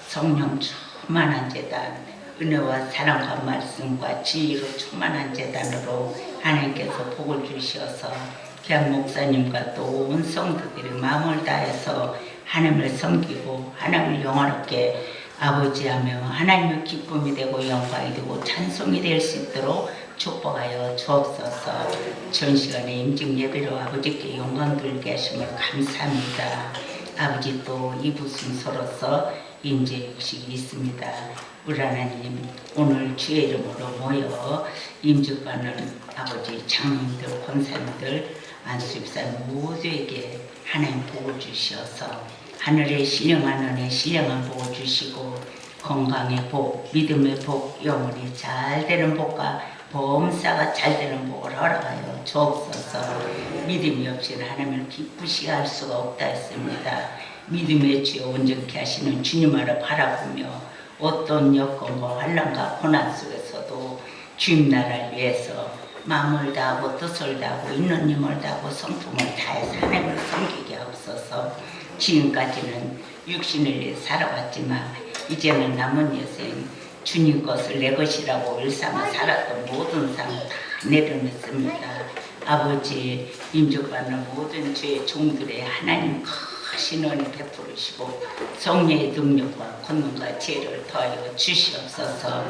성령 충만한 제단, 은혜와 사랑과 말씀과 진리로 충만한 제단으로 하나님께서 복을 주셔서 귀한 목사님과 또 온 성도들이 마음을 다해서 하나님을 섬기고 하나님을 영원하게 아버지하며 하나님의 기쁨이 되고 영광이 되고 찬송이 될 수 있도록 축복하여 주옵소서. 전 시간에 임직 예배로 아버지께 영광 돌게 하심을 감사합니다. 아버지 또 이부 순서로서 임직식이 있습니다. 우리 하나님 오늘 주의 이름으로 모여 임직하는 아버지 장로님들 권사님들 안수집사 모두에게 하나님 복을 주시어서 하늘의 신령한 은혜 신령한 복을 주시고 건강의 복 믿음의 복 영원히 잘 되는 복과 범사가 잘 되는 복을 허락하여 주옵소서. 믿음이 없이는 하나님을 기쁘시게 할 수가 없다 했습니다. 믿음의 주여 온전케 하시는 주님을 바라보며 어떤 여건과 환난과 고난 속에서도 주님 나라를 위해서 마음을 다하고 뜻을 다하고 있는 힘을 다하고 성품을 다해서 하나님을 섬기게 하옵소서. 지금까지는 육신을 위해 살아왔지만 이제는 남은 여생 주님 것을 내 것이라고 일삼아 살았던 모든 삶 다 내려놓습니다. 아버지 임직받는 모든 주의 종들의 하나님 크신 은혜 베풀으시고 성령의 능력과 권능과 지혜를 더하여 주시옵소서.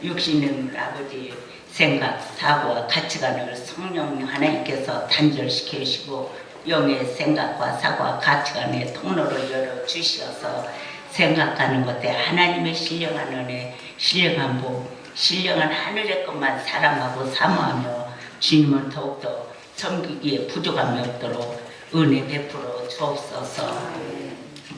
육신은 아버지 생각, 사고와 가치관을 성령 하나님께서 단절시켜 주시고 영의 생각과 사고와 가치관의 통로를 열어 주시어서 생각하는 것에 하나님의 신령한 은혜, 신령한 복, 신령한 하늘의 것만 사랑하고 사모하며 주님을 더욱더 섬기기에 부족함이 없도록 은혜 베풀어 주옵소서.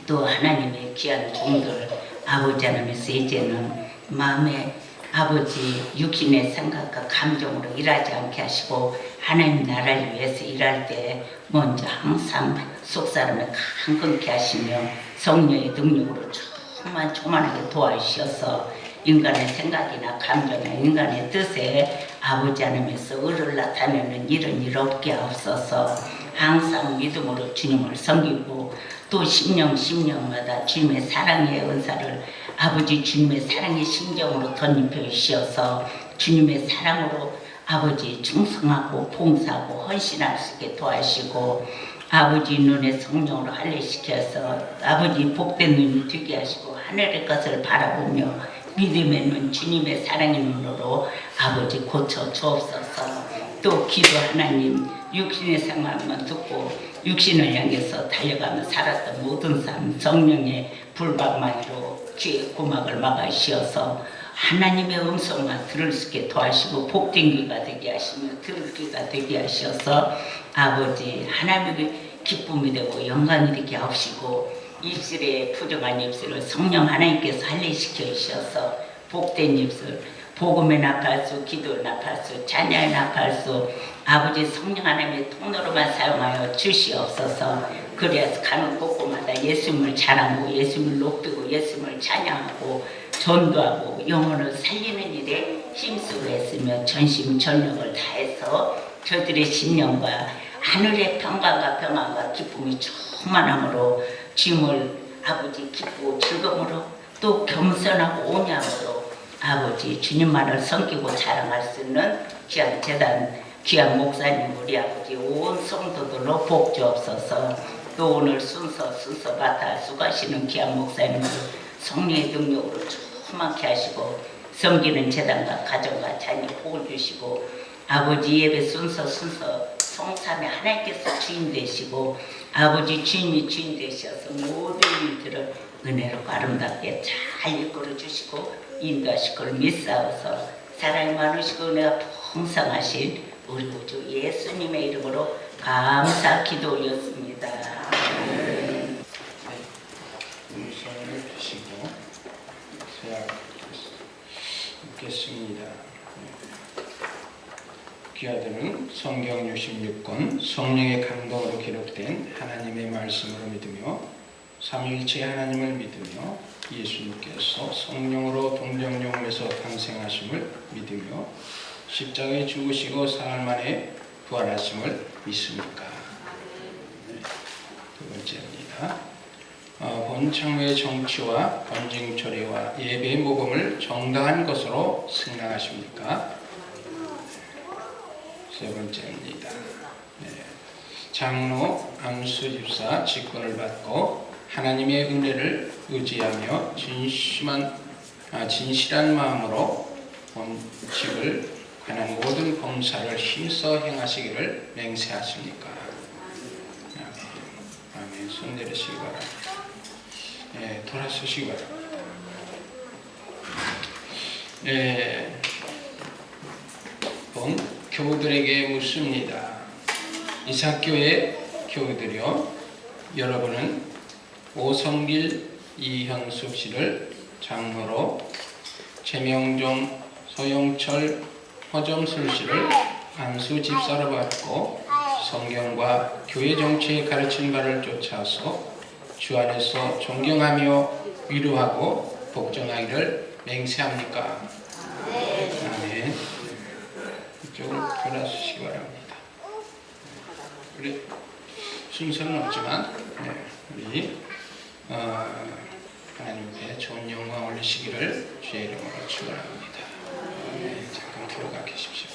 또 하나님의 귀한 종들 아버지 하나님께서 이제는 마음에 아버지 육신의 생각과 감정으로 일하지 않게 하시고 하나님 나라를 위해서 일할 때 먼저 항상 속사람을 강건케 하시며 성령의 능력으로 조만하게 도와주셔서 인간의 생각이나 감정이나 인간의 뜻에 아버지 하나님께서 의를 나타내는 이런 일 없게 하옵소서. 항상 믿음으로 주님을 섬기고 또 심령마다 주님의 사랑의 은사를 아버지 주님의 사랑의 심정으로 덧입혀 주셔서 주님의 사랑으로 아버지 충성하고 봉사하고 헌신할 수 있게 도와주시고 아버지 눈에 성령으로 할례시켜서 아버지 복된 눈이 되게 하시고 하늘의 것을 바라보며 믿음의 눈 주님의 사랑의 눈으로 아버지 고쳐 주옵소서. 또 기도 하나님 육신의 생활만 듣고 육신을 향해서 달려가며 살았던 모든 삶 성령의 불방망이로 귀의 고막을 막아주셔서 하나님의 음성만 들을 수 있게 도와주시고 복된 귀가 되게 하시며 들을 귀가 되게 하셔서 아버지 하나님의 기쁨이 되고 영광이 되게 하시고 입술에 부정한 입술을 성령 하나님께서 할례시켜 주셔서 복된 입술 복음의 나팔수, 기도의 나팔수, 찬양의 나팔수 아버지 성령 하나님의 통로로만 사용하여 주시옵소서. 그래서 가는 곳곳마다 예수님을 자랑하고 예수님을 높이고 예수님을 찬양하고 전도하고 영혼을 살리는 일에 힘쓰고 했으며 전심전력을 다해서 저들의 심령과 하늘의 평강과 기쁨이 충만함으로 주님을 아버지 기쁘고 즐거움으로 또 겸손하고 온유함으로 아버지 주님만을 섬기고 자랑할 수 있는 귀한 재단 귀한 목사님 우리 아버지 온 성도들로 복 주옵소서. 또 오늘 순서 맡아 수고하시는 귀한 목사님을 성령의 능력으로 충만케 하시고 섬기는 재단과 가정과 자녀 복을 주시고 아버지 예배 순서 성삼에 하나님께서 주인 되시고 아버지 주님이 주인 되셔서 모든 일들을 은혜로 아름답게 잘 이끌어 주시고 인도하실 걸 믿사오서 사랑이 많으시고 은혜가 풍성하신 우리 구주 예수님의 이름으로 감사 기도 올렸습니다. 손을 펴시고 읽겠습니다. 귀하들은 성경 66권 성령의 감동으로 기록된 하나님의 말씀으로 믿으며 삼위일체 하나님을 믿으며 예수님께서 성령으로 동정용에서 탄생하심을 믿으며 십자가에 죽으시고 사흘 만에 부활하심을 믿습니까? 두 번째입니다. 본 창외의 정치와 번징 처리와 예배의 모범을 정당한 것으로 승낙하십니까? 세 번째입니다. 장로 안수 집사 직분을 받고 하나님의 은혜를 의지하며 진실한 마음으로 본칙을 관한 모든 봉사를 힘써 행하시기를 맹세하십니까? 아멘. 손 내리시기 바랍니다. 돌아서시기 바랍니다. 본 교우들에게 묻습니다. 이삭교회 교우들이요, 여러분은 오성길 이현숙 씨를 장로로, 최명종, 서영철, 허정술 씨를 안수 집사로 받고 성경과 교회 정치의 가르친 바를 쫓아서 주 안에서 존경하며 위로하고 복종하기를 맹세합니까? 아멘. 이쪽으로 돌아서시기 바랍니다. 우리 순서는 없지만 우리 하나님께 좋은 영광 올리시기를 주의 이름으로 축원합니다. 잠깐 들어가 계십시오.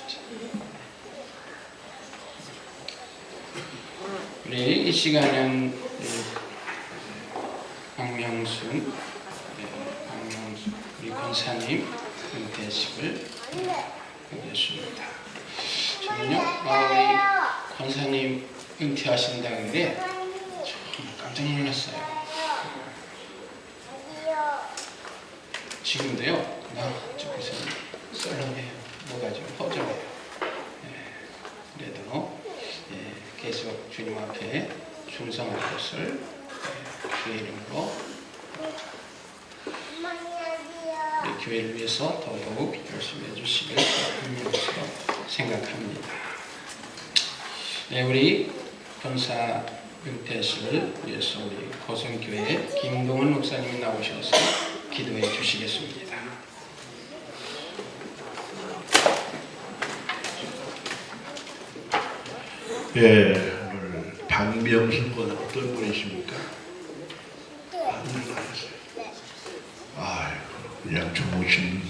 우리 이 시간은 박명순 우리 권사님 은퇴식을 하겠습니다. 저는요, 우리 권사님 은퇴하신다는데 참 깜짝 놀랐어요. 지금도요, 저기서 썰렁해요. 뭐가 좀 허전해요. 그래도 계속 주님 앞에 풍성할 것을 주의 이름으로 우리 교회를 위해서 더더욱 열심히 해주시길 분명스러 생각합니다. 네, 우리 권사 은퇴식을 위해서 우리 고성교회 김동원 목사님이 나오셔서 기도해 주시겠습니다. 예, 오늘 박명순 군 어떤 분이십니까? 아이고, 그냥 좋으신,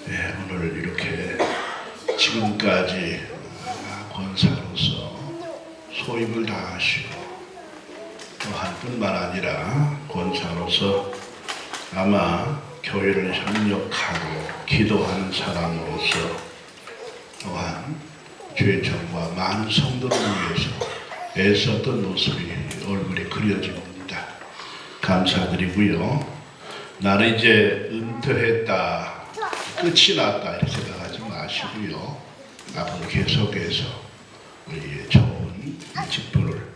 예, 오늘 이렇게 지금까지 권사로서 소임을 다하시고 또한 뿐만 아니라 권사로서 아마 교회를 협력하고 기도하는 사람으로서 또한 죄정과 많은 성도를 위해서 애썼던 모습이 얼굴에 그려집니다. 감사드리고요. 나는 이제 은퇴했다, 끝이 났다 이렇게 생각하지 마시고요. 앞으로 계속해서 우리 좋은 직분을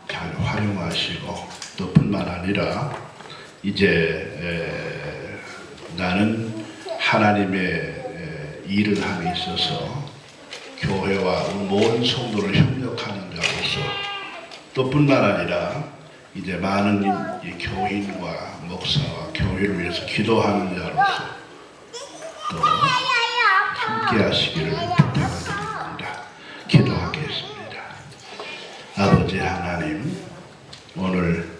잘 활용하시고 또 뿐만 아니라 이제 나는 하나님의 일을 함에 있어서 교회와 모든 성도를 협력하는 자로서 또 뿐만 아니라 이제 많은 이 교인과 목사와 교회를 위해서 기도하는 자로서 또 함께 하시기를 부탁드립니다. 기도하겠습니다. 아버지 하나님, 오늘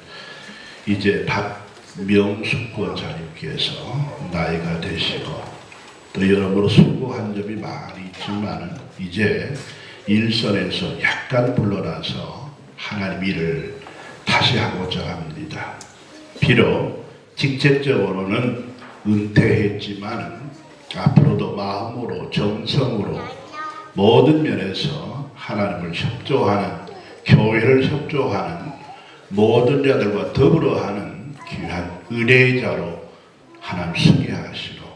이제 박명숙 권사님께서 나이가 되시고 또 여러모로 수고한 점이 많이 있지만 이제 일선에서 약간 물러나서 하나님 일을 다시 하고자 합니다. 비록 직접적으로는 은퇴했지만 앞으로도 마음으로 정성으로 모든 면에서 하나님을 협조하는, 교회를 협조하는 모든 자들과 더불어 하는 귀한 은혜의 자로 하나님 서게 하시고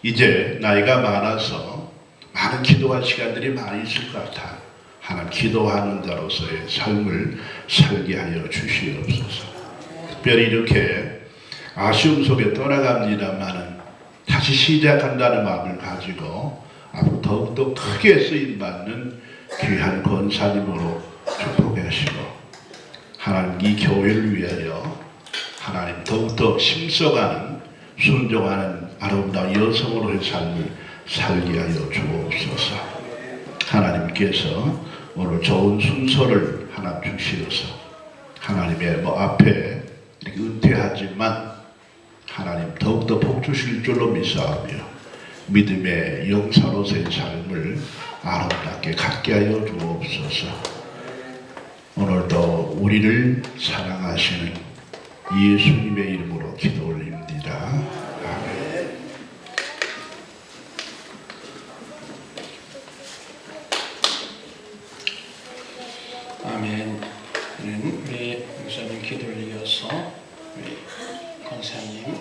이제 나이가 많아서 많은 기도할 시간들이 많이 있을 것 같아 하나님 기도하는 자로서의 삶을 살게 하여 주시옵소서. 특별히 이렇게 아쉬움 속에 떠나갑니다마는 다시 시작한다는 마음을 가지고 앞으로 더욱더 크게 쓰임받는 귀한 권사님으로 축복하시고 하나님 이 교회를 위하여 하나님 더욱더 심써가는 순종하는 아름다운 여성으로의 삶을 살게 하여 주옵소서. 하나님께서 오늘 좋은 순서를 하나님 주시어서 하나님의 앞에 이렇게 은퇴하지만 하나님 더욱더 복 주실 줄로 믿사오며 믿음의 용사로서의 삶을 아름답게 갖게 하여 주옵소서. 오늘도 우리를 사랑하시는 예수님의 이름으로 기도 올립니다. 아멘. 아멘. 우리 목사님 기도를 이어서 우리 권사님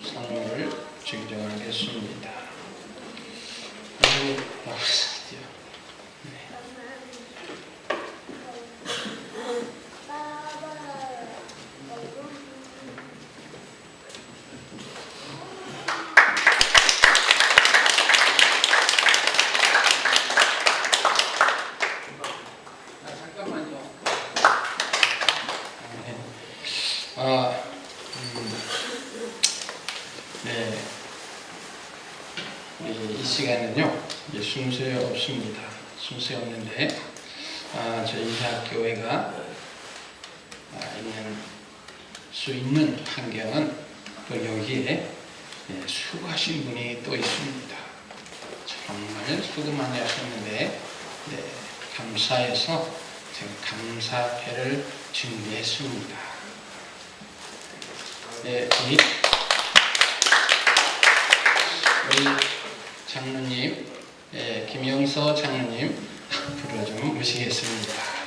선물을 증정하겠습니다. 이 시간은요, 이제 순서에 없습니다. 순서에 없는데, 저희 대학교회가 있는 수 있는 환경은 또 여기에 수고하신 분이 또 있습니다. 정말 수고 많이 하셨는데, 감사해서 제가 감사회를 준비했습니다. 우리 장로님, 김영서 장로님 앞으로 좀 모시겠습니다.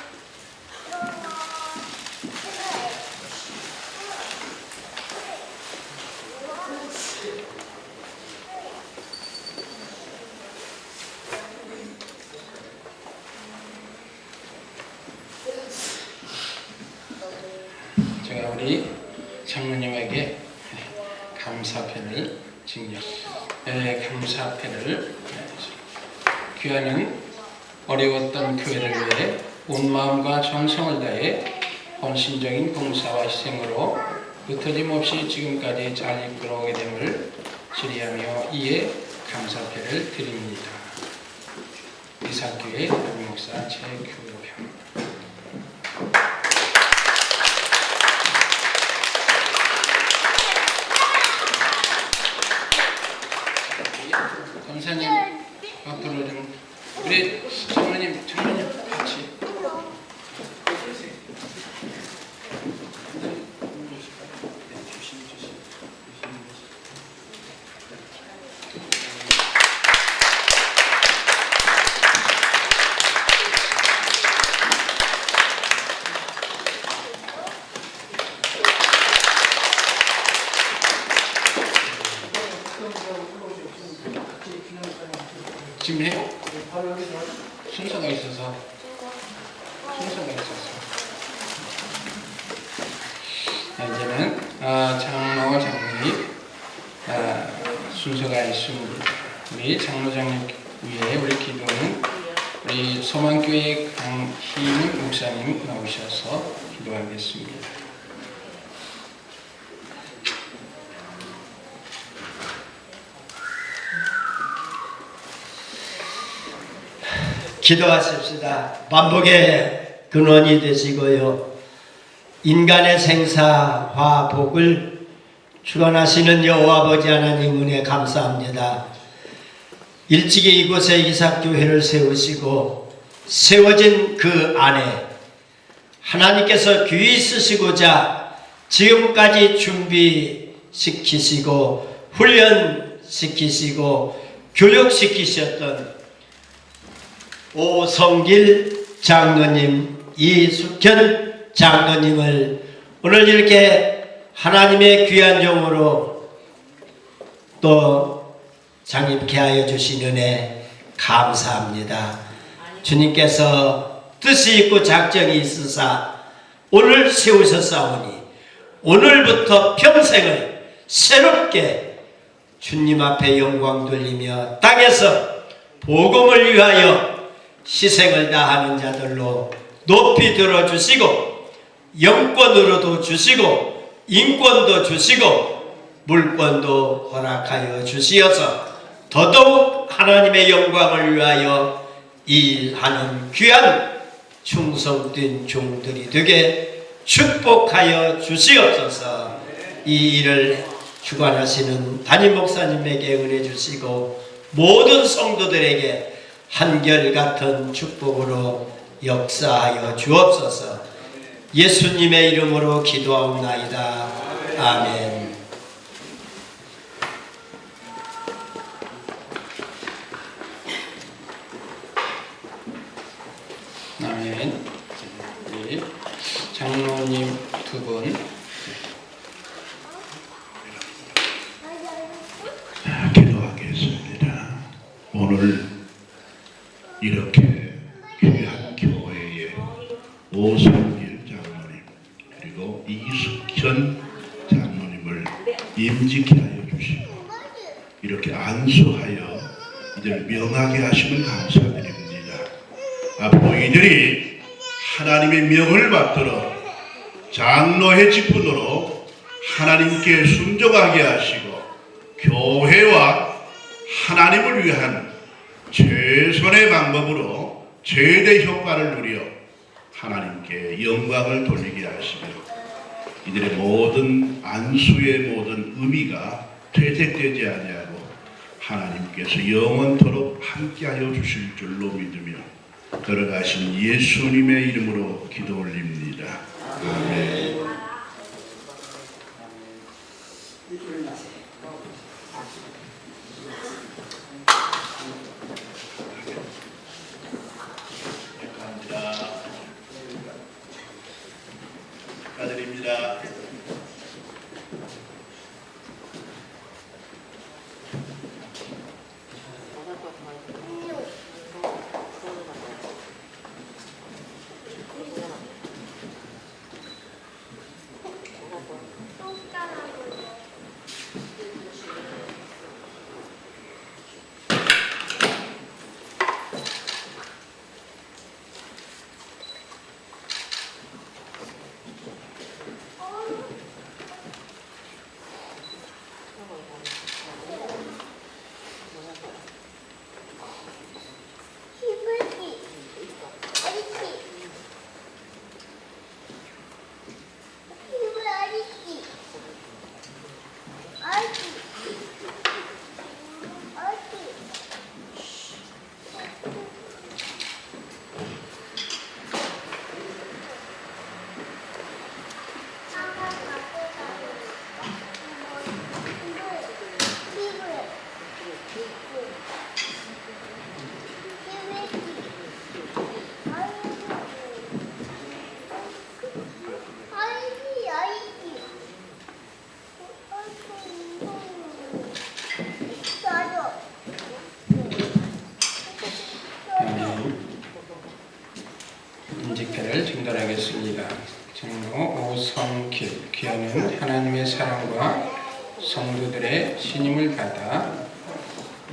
우리 장로님에게 감사패를 감사패를 귀하는 어려웠던 교회를 위해 온 마음과 정성을 다해 헌신적인 봉사와 희생으로 흩어짐 없이 지금까지 잘 이끌어오게 됨을 질의하며 이에 감사패를 드립니다. 이사교회 목사 최규평. 권사님 앞으로 좀 우리 장로님 같이. 지금 해요? 순서가 있어서. 이제는 장로와 장로님 순서가 있습니다. 우리 장로장님 위에 우리 기도는 우리 소망교회 강희민 목사님 나오셔서 기도하겠습니다. 기도하십시다. 반복의 근원이 되시고요. 인간의 생사와 복을 주관하시는 여호와 아버지 하나님 은혜 감사합니다. 일찍이 이곳에 이삭교회를 세우시고 세워진 그 안에 하나님께서 귀히 쓰시고자 지금까지 준비시키시고 훈련시키시고 교육시키셨던 오성길 장로님, 이숙현 장로님을 오늘 이렇게 하나님의 귀한 종으로 또 장님케 하여 주신 은혜 감사합니다. 주님께서 뜻이 있고 작정이 있으사 오늘 세우셨사오니 오늘부터 평생을 새롭게 주님 앞에 영광 돌리며 땅에서 복음을 위하여 희생을 다하는 자들로 높이 들어주시고 영권으로도 주시고 인권도 주시고 물권도 허락하여 주시어서 더더욱 하나님의 영광을 위하여 일하는 귀한 충성된 종들이 되게 축복하여 주시옵소서. 이 일을 주관하시는 담임 목사님에게 은혜 주시고 모든 성도들에게 한결같은 축복으로 역사하여 주옵소서. 예수님의 이름으로 기도하옵나이다. 아멘. 아멘. 우리 장로님 두 분. 기도하겠습니다. 오늘 이렇게 귀한 교회에 오성길 장로님 그리고 이숙현 장로님을 임직케 하여 주시고 이렇게 안수하여 이들 명하게 하시면 감사드립니다. 앞으로 이들이 하나님의 명을 받들어 장로의 직분으로 하나님께 순종하게 하시고 교회와 하나님을 위한 최선의 방법으로 최대 효과를 누려 하나님께 영광을 돌리게 하시며 이들의 모든 안수의 모든 의미가 퇴색되지 아니하고 하나님께서 영원토록 함께하여 주실 줄로 믿으며 걸어가신 예수님의 이름으로 기도 올립니다. 아멘. 축하드립니다. 임직대를 증언하겠습니다. 장로 오성길 귀하는 하나님의 사랑과 성도들의 신임을 받아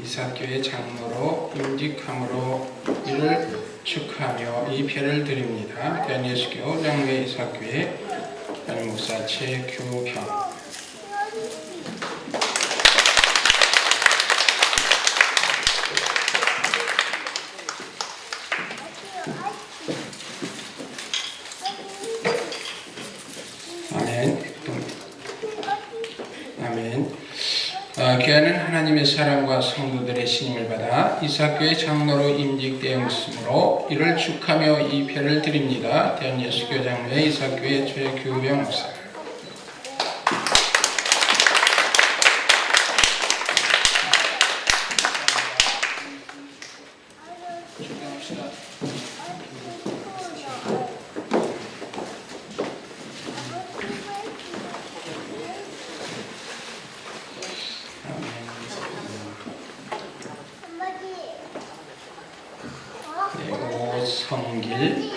이사교회 장로로 임직함으로 이를 축하하며 이 표를 드립니다. 대한예수교 장로회 이사교회 목사 최규경. 아멘. 교회는 하나님의 사랑과 성도들의 신임을 받아 이사교회 장로로 임직되었으므로 이를 축하하며 이 표를 드립니다. 대한예수교 장로회 이사교회 최규병 목사. 오성길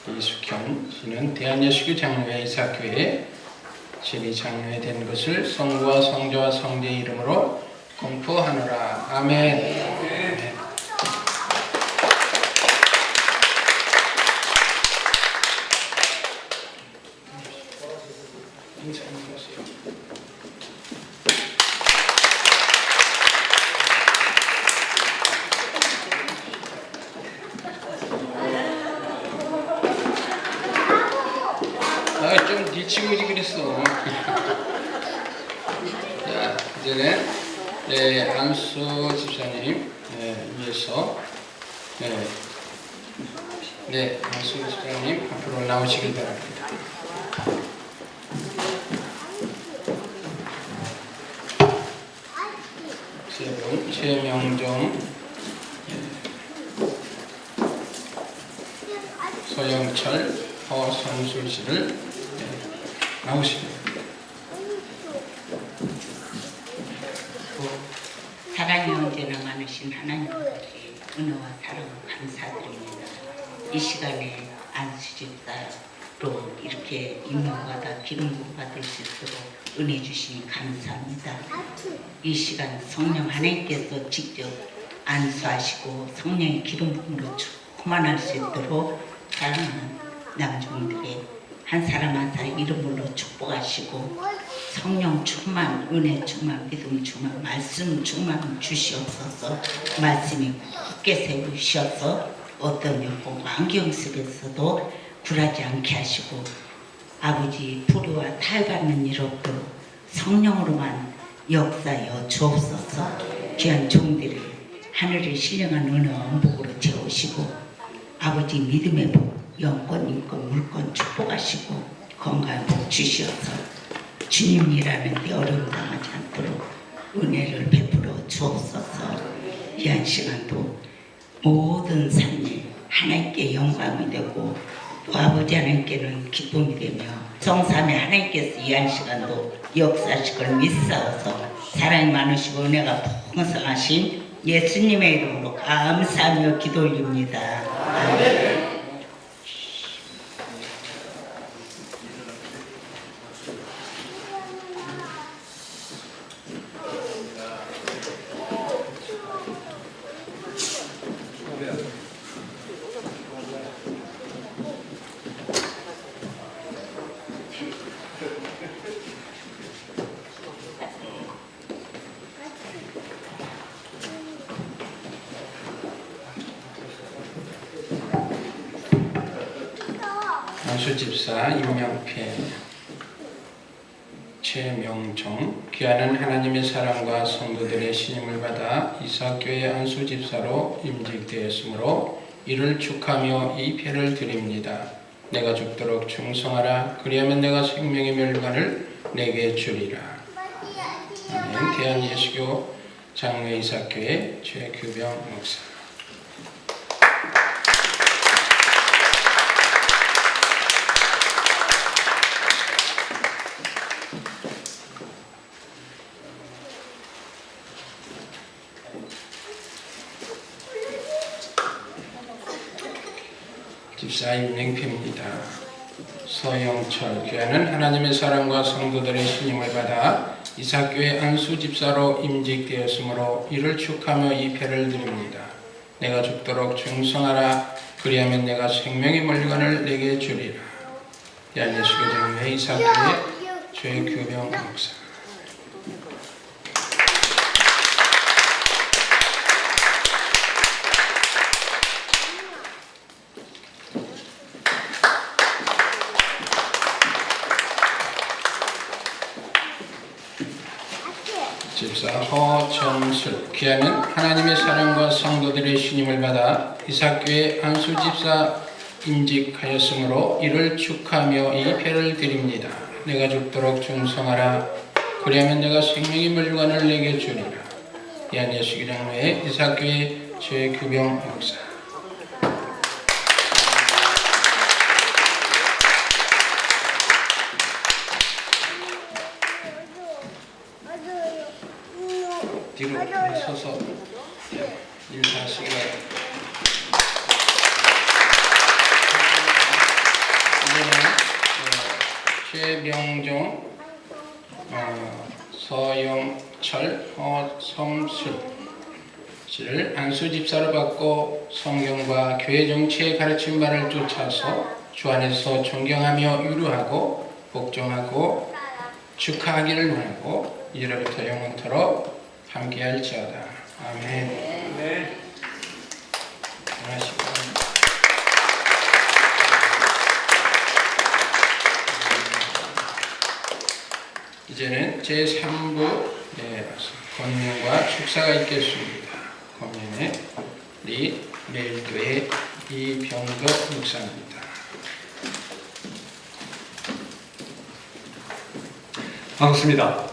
이숙현 씨는 대한예수교 장로회 이사교회 진리 장로회 된 것을 성부와 성자와 성자의 이름으로 공포하노라. 아멘. 아멘. 좀 뒤치고 오지 그랬어. 자, 이제는 안수 집사님 위해서 안수 집사님 앞으로 나오시길 바랍니다. 세 분, 최명정, 소영철, 허성술 씨를 나오십니다. 사랑이 언제나 많으신 하나님 아버지 은혜와 사랑을 감사드립니다. 이 시간에 안수집사로 이렇게 임명받아 기름부음 받을 수 있도록 은혜 주시니 감사합니다. 이 시간 성령 하나님께서 직접 안수하시고 성령의 기름부음으로 충만할 수 있도록 사랑하는 남종들의 한 사람 한 사람 이름으로 축복하시고 성령 충만, 은혜 충만, 믿음 충만, 말씀 충만 주시옵소서. 말씀이 굳게 세우셔서 어떤 여보 환경 속에서도 굴하지 않게 하시고 아버지 불의와 타협받는 일 없도록 성령으로만 역사여 주옵소서. 귀한 종들을 하늘을 신령한 은혜와恩복으로 채우시고 아버지 믿음의 복, 영권, 인권, 물권 축복하시고 건강한 복 주시어서 주님 일하는 데 어려움 당하지 않도록 은혜를 베풀어 주옵소서. 귀한 시간도 모든 삶이 하나님께 영광이 되고 또 아버지 하나님께는 기쁨이 되며 성삼위 하나님께서 이한 시간도 역사하실 걸 믿사오서 사랑이 많으시고 은혜가 풍성하신 예수님의 이름으로 감사하며 기도 올립니다. 아멘. 안수집사 임명패 최명종 귀하는 하나님의 사랑과 성도들의 신임을 받아 이사교회 안수집사로 임직되었으므로 이를 축하하며 이 패를 드립니다. 내가 죽도록 충성하라. 그리하면 내가 생명의 멸관을 내게 주리라. 아멘. 대한예수교 장로회 이사교회 최규병 목사. 집사 임랭표입니다. 서영철 교회는 하나님의 사랑과 성도들의 신임을 받아 이삭교회 안수 집사로 임직되었으므로 이를 축하며 이 표를 드립니다. 내가 죽도록 충성하라. 그리하면 내가 생명의 물건을 내게 주리라. 대한예수교장회 이삭교회 최규병 목사. 집사 허정술 귀하는 하나님의 사랑과 성도들의 신임을 받아 이삭교회 안수집사 임직하였으므로 이를 축하하며 이 표를 드립니다. 내가 죽도록 충성하라. 그리하면 내가 생명의 물건을 내게 주리라. 대한예수교장회 이삭교회 최규병 목사. 뒤로 서서 인사하시기 바랍니다. 이제는 최명종, 서영철, 허성술 씨를 안수집사로 받고 성경과 교회 정치의 가르침 바를 쫓아서 주 안에서 존경하며 유루하고 복종하고 축하하기를 원하고 이제로부터 영원토록 함께할지어다. 아멘. 네. 안녕하십니까. 이제는 제3부 권면과 축사가 있겠습니다. 권면의 우리 매일교회 이병덕 목사입니다. 반갑습니다.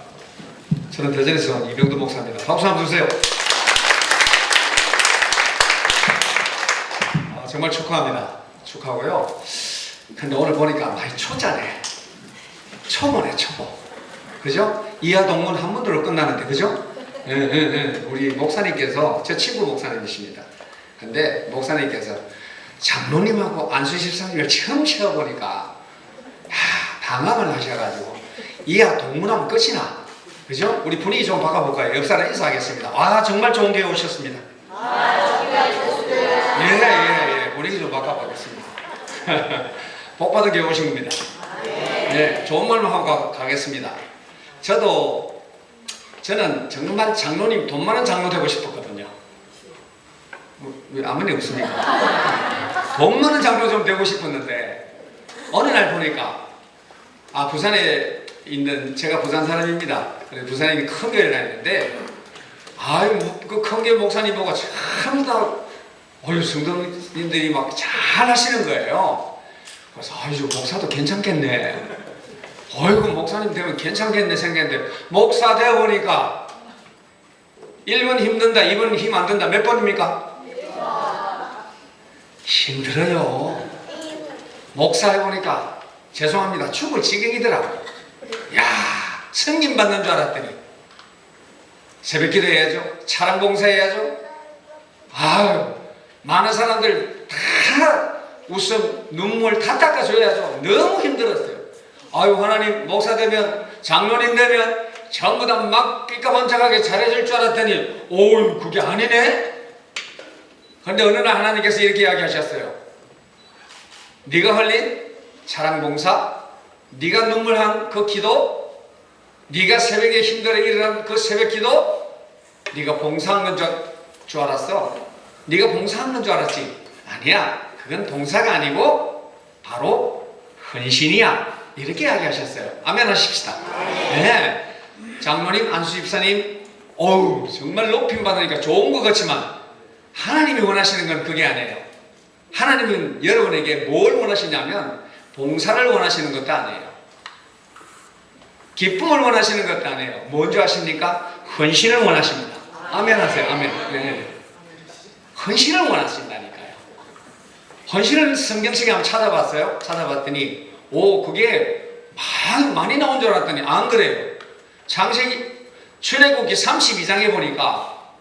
저는 대전에서 온 이병도 목사입니다. 박수 한번 주세요. 정말 축하합니다. 축하하고요. 근데 오늘 보니까 많이 초짜네. 초보네, 초보. 그죠? 이하 동문 한 문으로 끝나는데, 그죠? 우리 목사님께서, 제 친구 목사님이십니다. 근데 목사님께서 장로님하고 안수집사님을 처음 채워보니까 방황을 하셔가지고 이하 동문하면 끝이 나. 그죠? 우리 분위기 좀 바꿔볼까요? 옆 사람 인사하겠습니다. 와, 정말 좋은 교회 오셨습니다. 예. 분위기 좀 바꿔보겠습니다. 복 받은 교회 오신 겁니다. 네, 좋은 말로 하고 가겠습니다. 저는 정말 장로님, 돈 많은 장로 되고 싶었거든요. 왜 아무리 없습니까? 돈 많은 장로 좀 되고 싶었는데, 어느 날 보니까, 부산에 있는, 제가 부산 사람입니다. 부산에 있는 큰 교회를 다니는데, 그 큰 교회 목사님 보고 참 다, 성도님들이 막 잘 하시는 거예요. 그래서, 목사도 괜찮겠네. 목사님 되면 괜찮겠네 생각했는데, 목사 되어보니까, 1번 힘든다, 2번 힘 안 든다. 몇 번입니까? 힘들어요. 목사 해보니까, 죄송합니다. 죽을 지경이더라고요. 승인 받는 줄 알았더니 새벽 기도 해야죠. 차량 봉사해야죠. 많은 사람들 다 웃음, 눈물 다 닦아줘야죠. 너무 힘들었어요. 하나님, 목사 되면, 장로님 되면 전부 다 막 삐까번쩍하게 잘해줄 줄 알았더니 그게 아니네. 그런데 어느 날 하나님께서 이렇게 이야기하셨어요. 네가 흘린 차량 봉사, 네가 눈물한 그 기도, 네가 새벽에 힘들어 일어난 그 새벽 기도, 네가 봉사한 건 줄 알았어? 네가 봉사한 건 줄 알았지? 아니야. 그건 봉사가 아니고 바로 헌신이야. 이렇게 이야기하셨어요. 아멘 하십시다. 네. 장로님, 안수집사님, 정말 높임 받으니까 좋은 것 같지만 하나님이 원하시는 건 그게 아니에요. 하나님은 여러분에게 뭘 원하시냐면 봉사를 원하시는 것도 아니에요. 기쁨을 원하시는 것도 아니에요. 뭔지 아십니까? 헌신을 원하십니다. 아멘 하세요. 아멘. 네. 헌신을 원하신다니까요. 헌신을 성경책에 한번 찾아봤어요. 찾아봤더니 그게 많이 나온 줄 알았더니 안 그래요. 창세기 출애굽기 32장에 보니까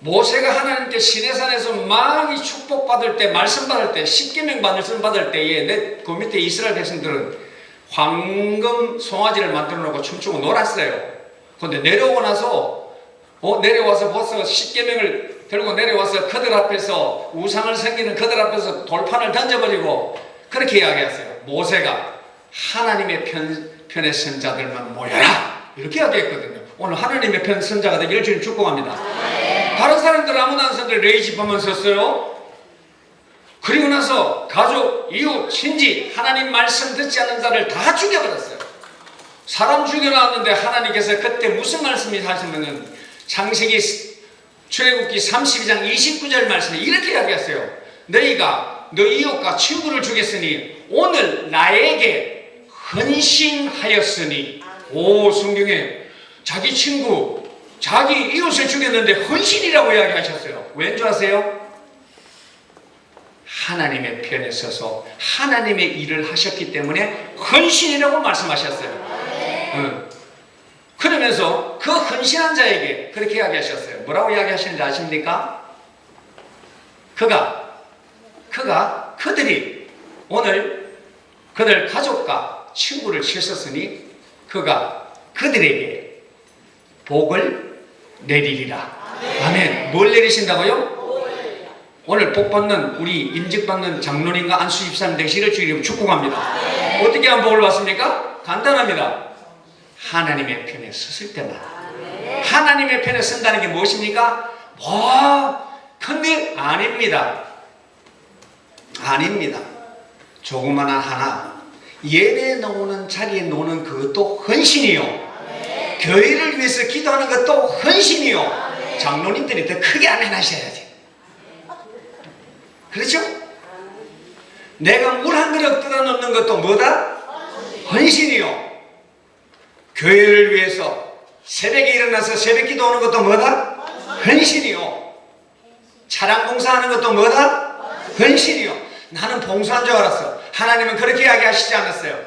모세가 하나님께 시내산에서 막 이 축복받을 때, 말씀 받을 때, 십계명 말씀 받을 때에 그 밑에 이스라엘 백성들은 황금 송아지를 만들어 놓고 춤추고 놀았어요. 그런데 내려오고 나서 내려와서 벌써 십계명을 들고 내려와서 그들 앞에서 우상을 섬기는 그들 앞에서 돌판을 던져버리고 그렇게 이야기했어요. 모세가 하나님의 편의 선자들만 모여라 이렇게 이야기했거든요. 오늘 하나님의 편 선자가 되기를 주님 축복합니다. 다른 사람들 아무나 안 썼는데 레이지파만 썼어요. 그리고 나서 가족, 이웃, 친지 하나님 말씀 듣지 않는 자를 다 죽여버렸어요. 사람 죽여놨는데 하나님께서 그때 무슨 말씀이 하시면은 창세기 출애굽기 32장 29절 말씀에 이렇게 이야기했어요. 너희가 너 이웃과 친구를 죽였으니 오늘 나에게 헌신하였으니. 오, 성경에 자기 친구, 자기 이웃을 죽였는데 헌신이라고 이야기하셨어요. 왠 줄 아세요? 하나님의 편에 서서 하나님의 일을 하셨기 때문에 헌신이라고 말씀하셨어요. 그러면서 그 헌신한 자에게 그렇게 이야기하셨어요. 뭐라고 이야기하시는지 아십니까? 그들이 오늘 그들 가족과 친구를 씻었으니 그가 그들에게 복을 내리리라. 아멘. 뭘 내리신다고요? 오늘 복 받는 우리 임직 받는 장로님과 안수 집사님 되시기를 주님 축복합니다. 어떻게 한 복을 받습니까? 간단합니다. 하나님의 편에 섰을 때만. 하나님의 편에 선다는 게 무엇입니까? 큰일 아닙니다. 아닙니다. 조그마한 하나 예배 나오는 자리에 노는 그것도 헌신이요. 교회를 위해서 기도하는 것도 헌신이요. 장로님들이 더 크게 아멘하셔야지. 그렇죠? 내가 물 한 그릇 뜯어 놓는 것도 뭐다? 헌신이요. 교회를 위해서 새벽에 일어나서 새벽 기도하는 것도 뭐다? 헌신이요. 차량 봉사하는 것도 뭐다? 헌신이요. 나는 봉사한 줄 알았어. 하나님은 그렇게 이야기하시지 않았어요.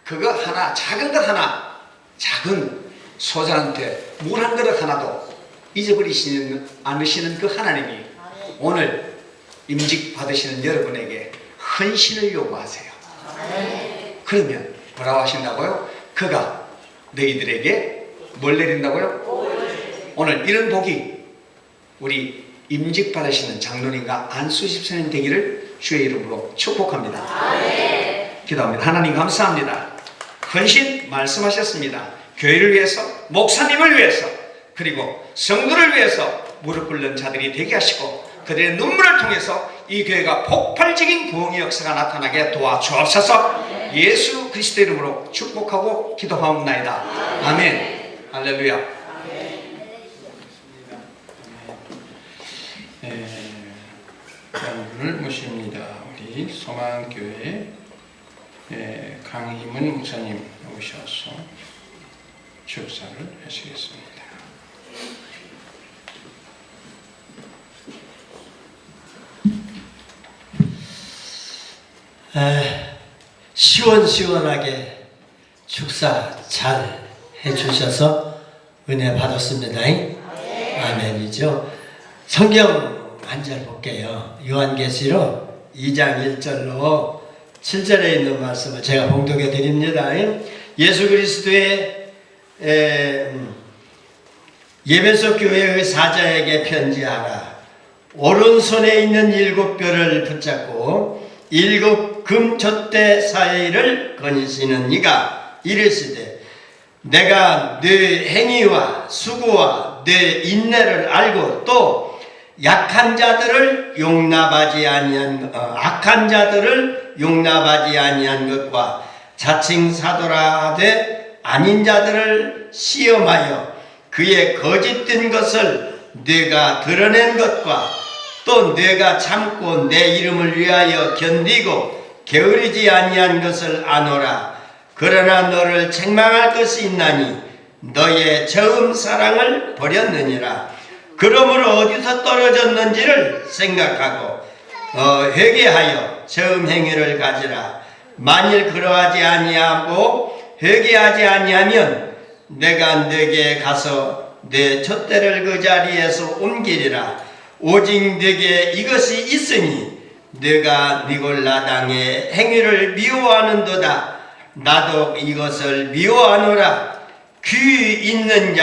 그거 하나, 작은 것 하나, 작은 소자한테 물 한 그릇 하나도 잊어버리시는 않으시는 그 하나님이 오늘 임직 받으시는 여러분에게 헌신을 요구하세요. 그러면 뭐라고 하신다고요? 그가 너희들에게 뭘 내린다고요? 오늘 이런 복이 우리 임직 받으시는 장로님과 안수 집사님 되기를 주의 이름으로 축복합니다. 기도합니다. 하나님 감사합니다. 헌신 말씀하셨습니다. 교회를 위해서, 목사님을 위해서, 그리고 성도를 위해서 무릎 꿇는 자들이 되게 하시고 그들의 눈물을 통해서 이 교회가 폭발적인 부흥의 역사가 나타나게 도와주옵소서. 예수 그리스도 이름으로 축복하고 기도하옵나이다. 아멘. 할렐루야. 여러분을 모십니다. 우리 소망교회 강희문 목사님 오셔서 축사를 하시겠습니다. 시원시원하게 축사 잘 해주셔서 은혜 받았습니다. 아멘이죠. 성경 한 절 볼게요. 요한계시록 2장 1절로 7절에 있는 말씀을 제가 봉독해 드립니다. 예수 그리스도의 예배소 교회의 사자에게 편지하라. 오른손에 있는 7뼈를 붙잡고 7 금촛대 사이를 거니시는 이가 이르시되 내가 네 행위와 수고와 네 인내를 알고 또 약한 자들을 용납하지 아니한 악한 자들을 용납하지 아니한 것과 자칭 사도라 하되 아닌 자들을 시험하여 그의 거짓된 것을 네가 드러낸 것과 또 네가 참고 내 이름을 위하여 견디고 게으르지 아니한 것을 아노라. 그러나 너를 책망할 것이 있나니 너의 처음 사랑을 버렸느니라. 그러므로 어디서 떨어졌는지를 생각하고 회개하여 처음 행위를 가지라. 만일 그러하지 아니하고 회개하지 아니하면 내가 네게 가서 내 촛대를 그 자리에서 옮기리라. 오직 네게 이것이 있으니 네가 니골라 당의 행위를 미워하는도다. 나도 이것을 미워하노라. 귀 있는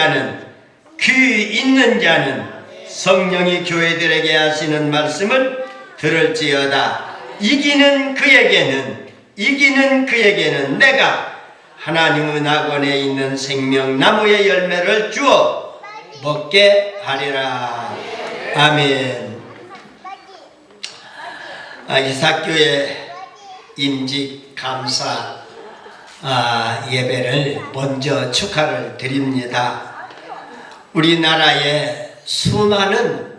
자는 성령이 교회들에게 하시는 말씀을 들을지어다. 이기는 그에게는 내가 하나님 은하권에 있는 생명나무의 열매를 주어 먹게 하리라. 아멘. 이삭교회 임직 감사 예배를 먼저 축하를 드립니다. 우리나라에 수많은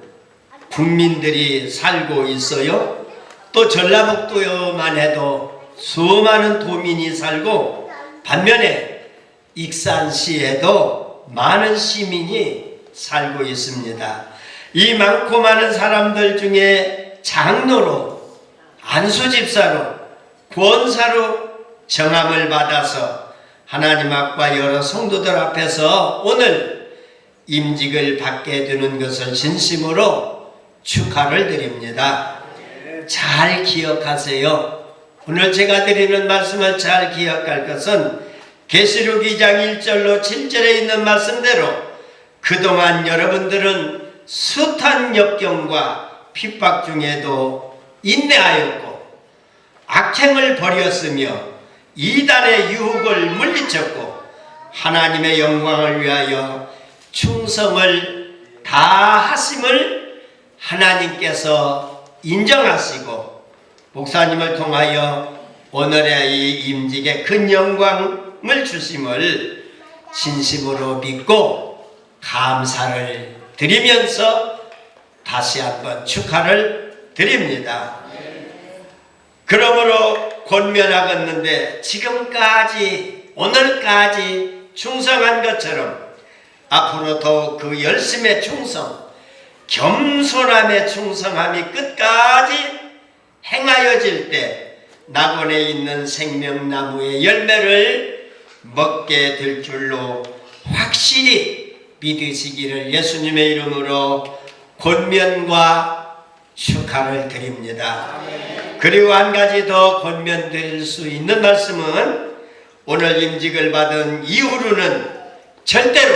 국민들이 살고 있어요. 또 전라북도만 해도 수많은 도민이 살고, 반면에 익산시에도 많은 시민이 살고 있습니다. 이 많고 많은 사람들 중에 장로로, 안수집사로, 권사로 정함을 받아서 하나님 앞과 여러 성도들 앞에서 오늘 임직을 받게 되는 것을 진심으로 축하를 드립니다. 잘 기억하세요. 오늘 제가 드리는 말씀을 잘 기억할 것은 계시록 2장 1절로 7절에 있는 말씀대로 그동안 여러분들은 숱한 역경과 핍박 중에도 인내하였고 악행을 버렸으며 이단의 유혹을 물리쳤고 하나님의 영광을 위하여 충성을 다하심을 하나님께서 인정하시고 목사님을 통하여 오늘의 이 임직에 큰 영광을 주심을 진심으로 믿고 감사를 드리면서 다시 한번 축하를 드립니다. 그러므로 권면하겠는데 지금까지 오늘까지 충성한 것처럼 앞으로 더욱 그 열심의 충성, 겸손함의 충성함이 끝까지 행하여질 때 낙원에 있는 생명나무의 열매를 먹게 될 줄로 확실히 믿으시기를 예수님의 이름으로 권면과 축하를 드립니다. 그리고 한 가지 더 권면될 수 있는 말씀은 오늘 임직을 받은 이후로는 절대로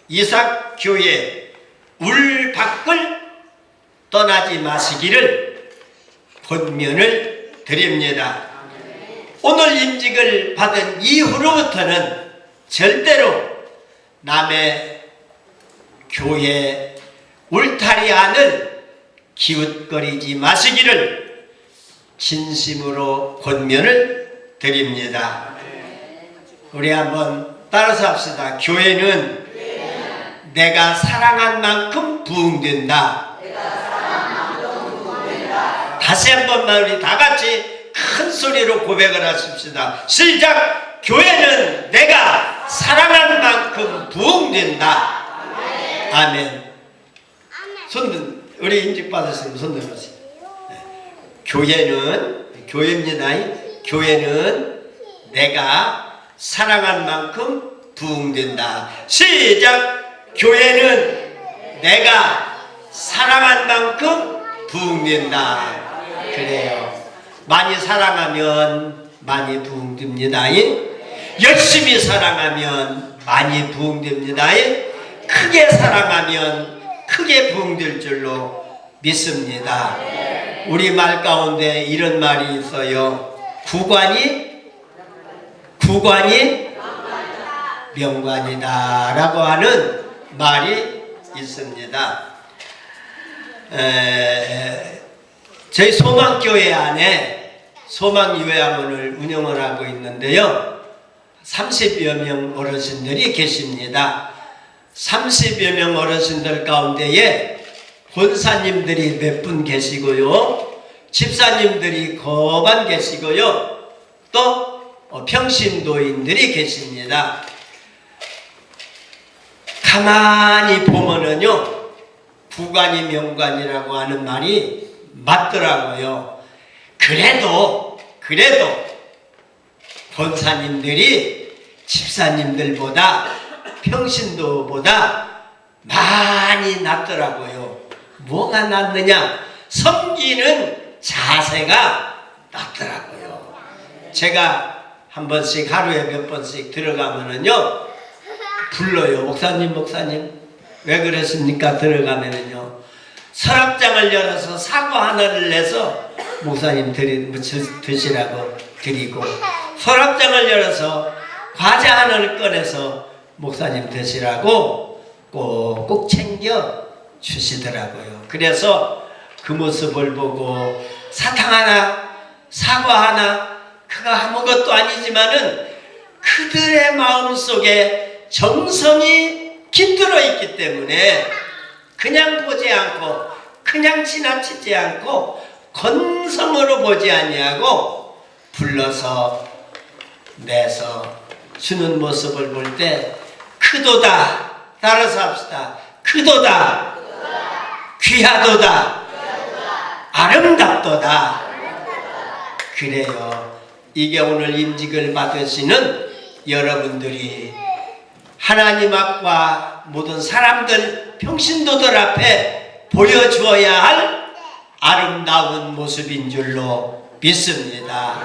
이삭교회 울 밖을 떠나지 마시기를 권면을 드립니다. 오늘 임직을 받은 이후로부터는 절대로 남의 교회 울타리 안을 기웃거리지 마시기를 진심으로 권면을 드립니다. 우리 한번 따라서 합시다. 교회는 내가 사랑한 만큼 부흥된다. 다시 한 번만 우리 다 같이 큰 소리로 고백을 하십시다. 시작! 교회는 내가 사랑한 만큼 부흥된다. 아멘. 손, 우리 임직 받으시면 손 들어보세요. 교회입니다. 교회는 내가 사랑한 만큼 부흥된다. 시작! 교회는 내가 사랑한 만큼 부흥된다. 그래요. 많이 사랑하면 많이 부흥됩니다. 열심히 사랑하면 많이 부흥됩니다. 크게 사랑하면 크게 부흥될 줄로 믿습니다. 우리 말 가운데 이런 말이 있어요. 구관이 명관이다 라고 하는 말이 있습니다. 저희 소망교회 안에 소망요양원을 운영을 하고 있는데요. 30여 명 어르신들이 계십니다. 30여 명 어르신들 가운데에 권사님들이 몇 분 계시고요. 집사님들이 거반 계시고요. 또 평신도인들이 계십니다. 가만히 보면은요, 구관이 명관이라고 하는 말이 맞더라고요. 그래도 권사님들이 집사님들보다 평신도보다 많이 낫더라고요. 뭐가 낫느냐? 섬기는 자세가 낫더라고요. 제가 한 번씩 하루에 몇 번씩 들어가면은요 불러요. 목사님 왜 그랬습니까? 들어가면은요 서랍장을 열어서 사과 하나를 내서 목사님 드시라고 드리고, 서랍장을 열어서 과자 하나를 꺼내서 목사님 드시라고 꼭 챙겨 주시더라고요. 그래서 그 모습을 보고 사탕 하나, 사과 하나, 그거 아무것도 아니지만은 그들의 마음속에 정성이 깃들어 있기 때문에 그냥 보지 않고, 그냥 지나치지 않고 건성으로 보지 아니하고 불러서 내서 주는 모습을 볼 때 크도다, 따라서 합시다. 크도다, 귀하도다, 아름답도다. 그래요. 이게 오늘 임직을 받으시는 여러분들이 하나님 앞과 모든 사람들, 평신도들 앞에 보여주어야 할 아름다운 모습인 줄로 믿습니다.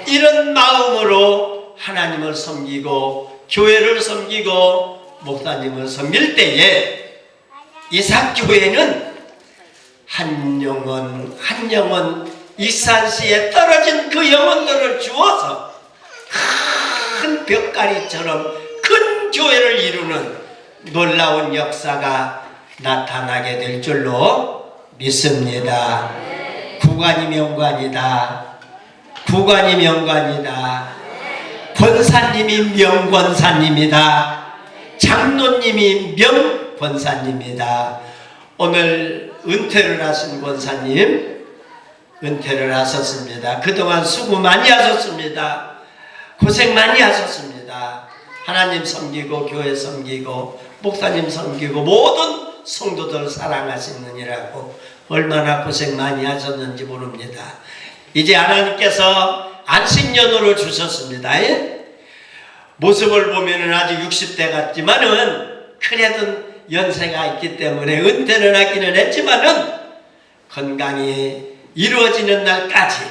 이런 마음으로 하나님을 섬기고 교회를 섬기고 목사님을 섬길 때에 이삭교회는 한 영혼 이산시에 떨어진 그 영혼들을 주어서 큰 벽가리처럼 큰 교회를 이루는 놀라운 역사가 나타나게 될 줄로 믿습니다. 구관이 명관이다. 구관이 명관이다. 권사님이 명권사님이다. 장로님이 명권사님이다. 오늘 은퇴를 하신 권사님, 은퇴를 하셨습니다. 그동안 수고 많이 하셨습니다. 고생 많이 하셨습니다. 하나님 섬기고 교회 섬기고 목사님 섬기고 모든 성도들 사랑하시느니라고 얼마나 고생 많이 하셨는지 모릅니다. 이제 하나님께서 안식년으로 주셨습니다. 모습을 보면은 아직 60대 같지만은 그래도 연세가 있기 때문에 은퇴를 하기는 했지만은 건강이 이루어지는 날까지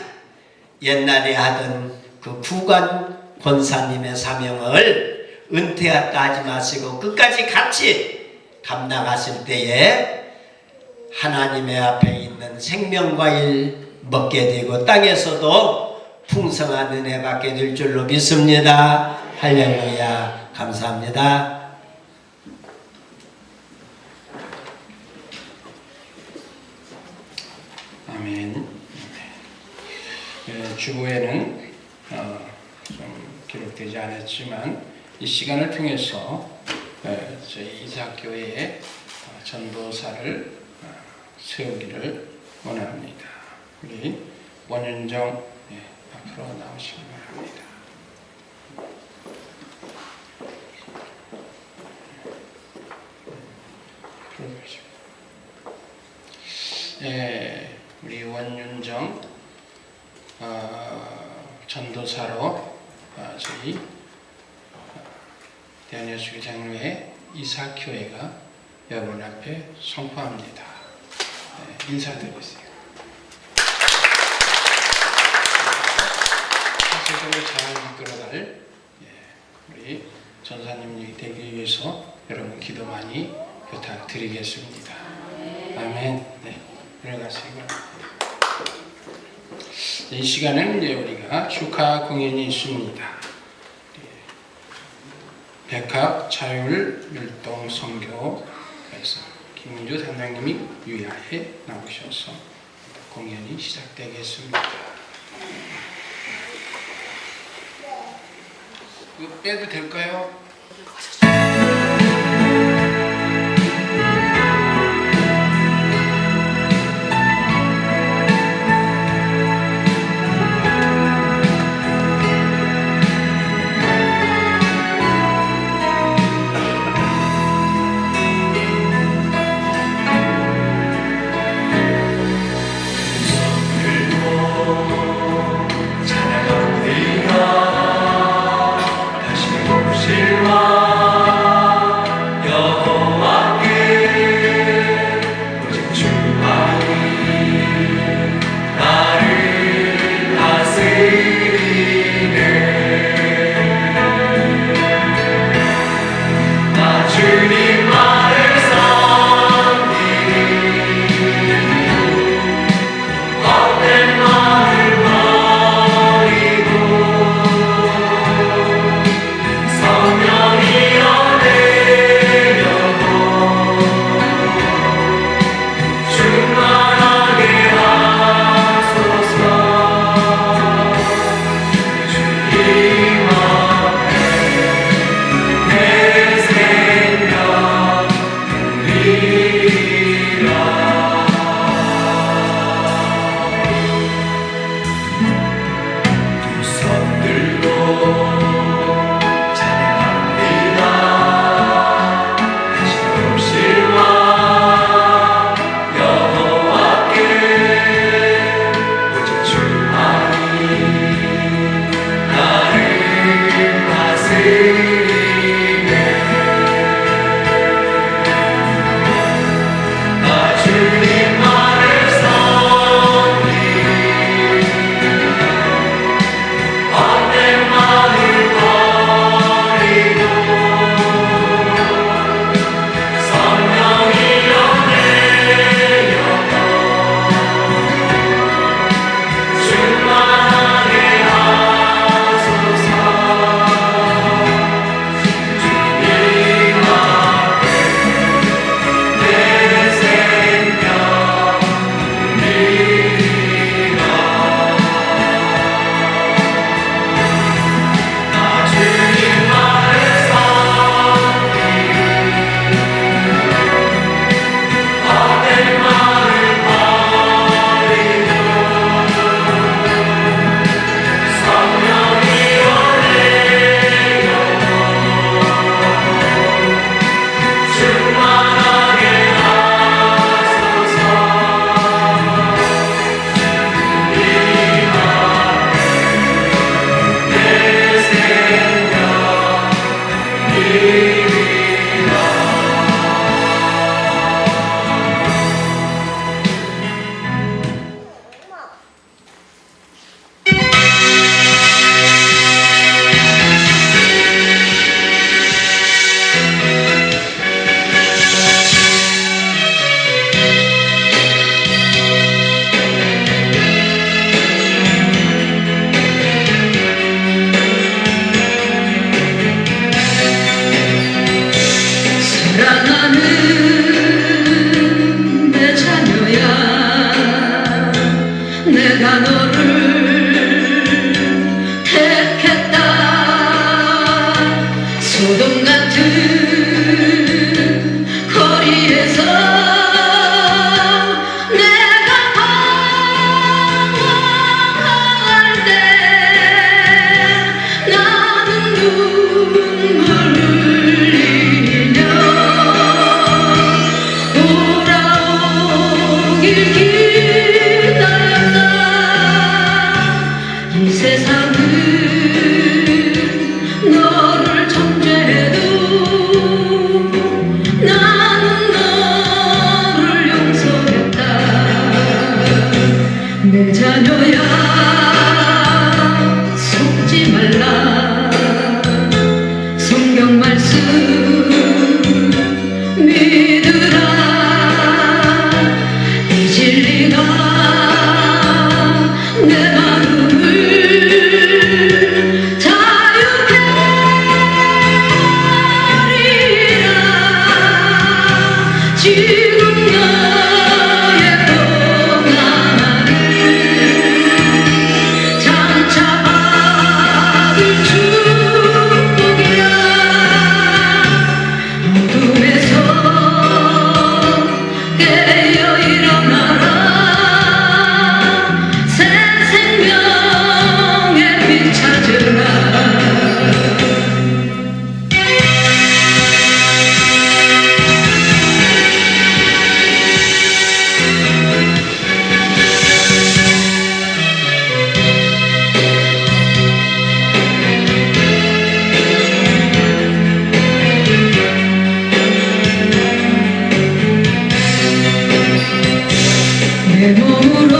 옛날에 하던 그 구관 권사님의 사명을 은퇴했다 하지 마시고 끝까지 같이 감당하실 때에 하나님의 앞에 있는 생명과일 먹게 되고 땅에서도 풍성한 은혜 받게 될 줄로 믿습니다. 할렐루야. 감사합니다. 아멘. 주보에는 좀 기록되지 않았지만 이 시간을 통해서 저희 이삭교회의 전도사를 세우기를 원합니다. 우리 원윤정 앞으로 나오시기 바랍니다. 우리 원윤정 전도사로 저희 대한예수교 장로회 이삭교회가 여러분 앞에 선포합니다. 인사드리세요. 사실적으로 잘 이끌어갈 우리 전사님이 되기 위해서 여러분 기도 많이 부탁드리겠습니다. 아멘. 네, 들어가시고. 이 시간은 이제 우리가 축하 공연이 있습니다. 백합 자율 율동 선교에서 김민주 단장님이 유야에 나오셔서 공연이 시작되겠습니다. 이거 빼도 될까요? 다시 오실 와 너를 택했다. 소돔 같은 거리에서 내가 방황할 때 나는 눈물 흘리며 돌아오길 기다렸다. 이 세상은 너를 정죄해도 나는 너를 용서했다. 내 자녀야 속지 말라. 성경 말씀 믿으라. 이 진리가 내 마음을 자유케 하리라. 지금 너의 고난을 장차 받을 축복이야. 어둠에서 깨어 일어나라. 새 생명의 빛 찾으라. 내 몸으로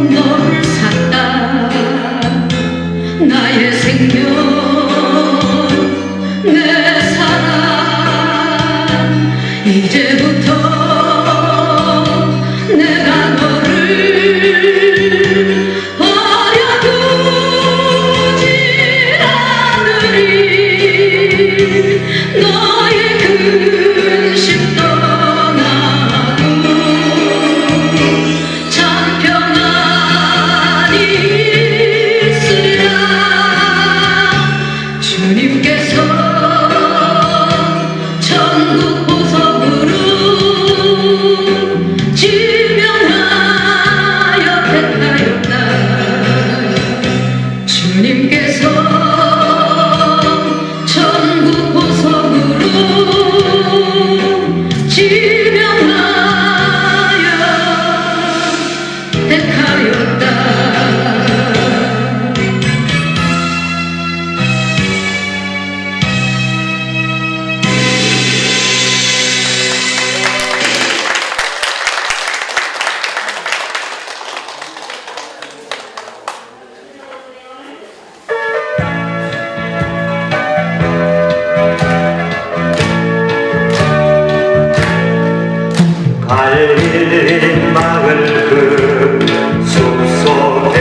너를 샀다. 나의 생명 내 사랑. 이제부터 내가 너를 버려두지 않으리. 너의 근심 떠나고 참 평안이 있으리라. 주님께서 천국 보석으로 지명하여 택하였다. 주님께서 천국 보석으로 지명하여 택하였다. 갈린 마을 그 숲속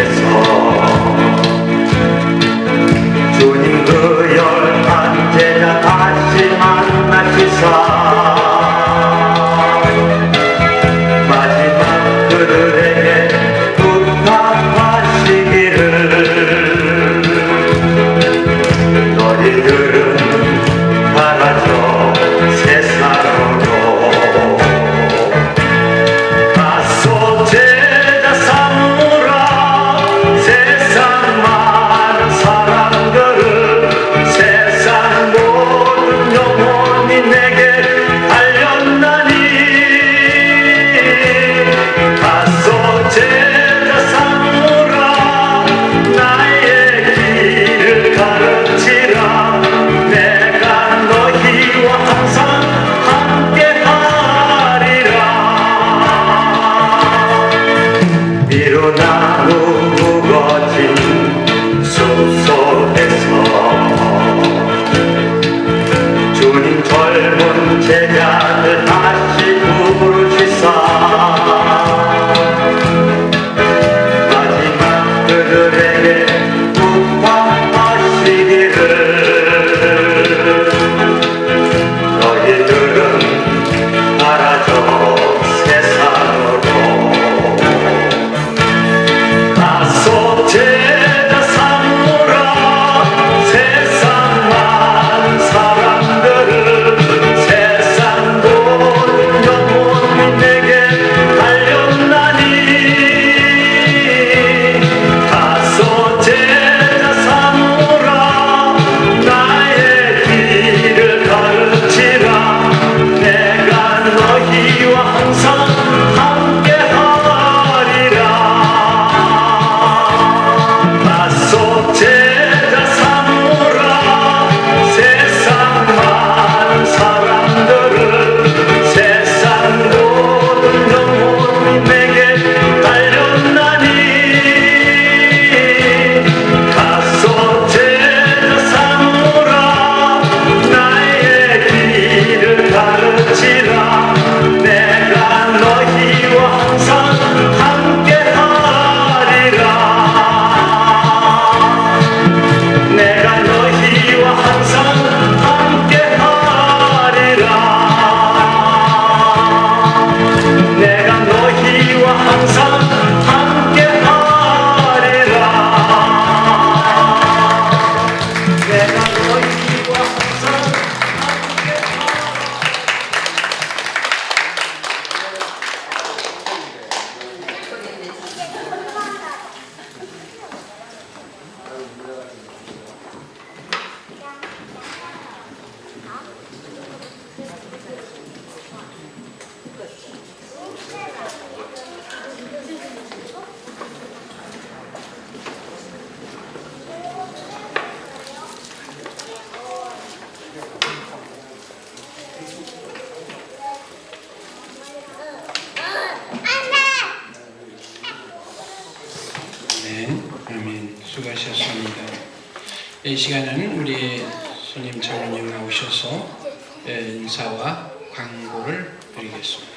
아멘. 수고하셨습니다. 이 시간은 우리 손님 장로님 나오셔서 인사와 광고를 드리겠습니다.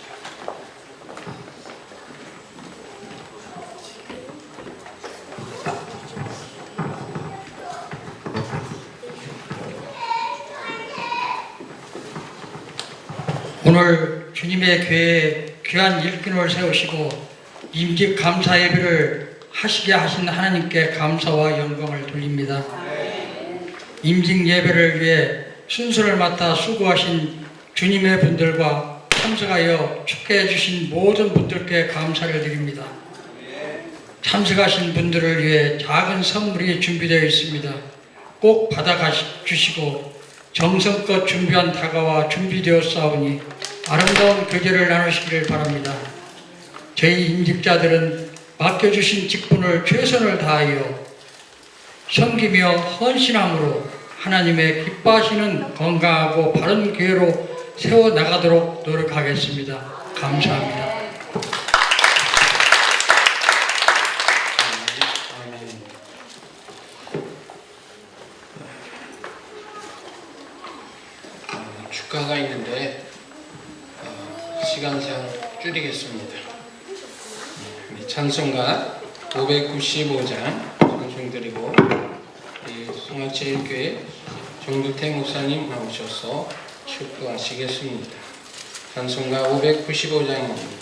오늘 주님의 교회에 귀한 일꾼을 세우시고 임직 감사 예배를 하시게 하신 하나님께 감사와 영광을 돌립니다. 임직 예배를 위해 순서를 맡아 수고하신 주님의 분들과 참석하여 축하해 주신 모든 분들께 감사를 드립니다. 참석하신 분들을 위해 작은 선물이 준비되어 있습니다. 꼭 받아가 주시고 정성껏 준비한 다가와 준비되었사오니 아름다운 교제를 나누시기를 바랍니다. 저희 임직자들은 맡겨주신 직분을 최선을 다하여 섬기며 헌신함으로 하나님의 기뻐하시는 건강하고 바른 교회로 세워나가도록 노력하겠습니다. 감사합니다. 아멘. 축가가 있는데 시간상 줄이겠습니다. 찬송가 595장 찬송드리고 송악제일교회 정두태 목사님 나오셔서 축구하시겠습니다. 찬송가 595장입니다.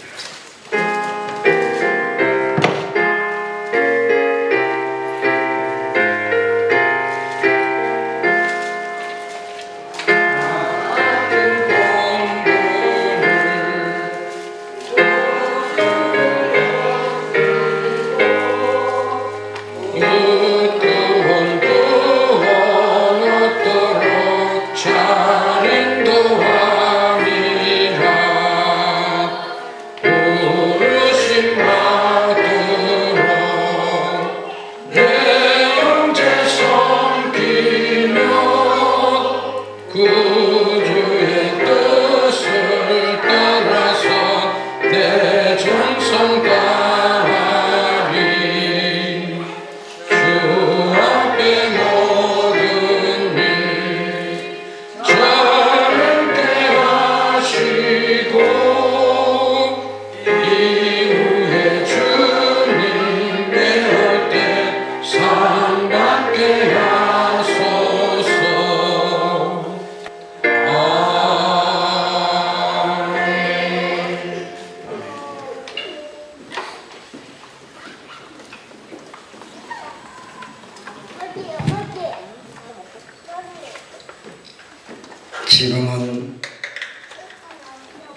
지금은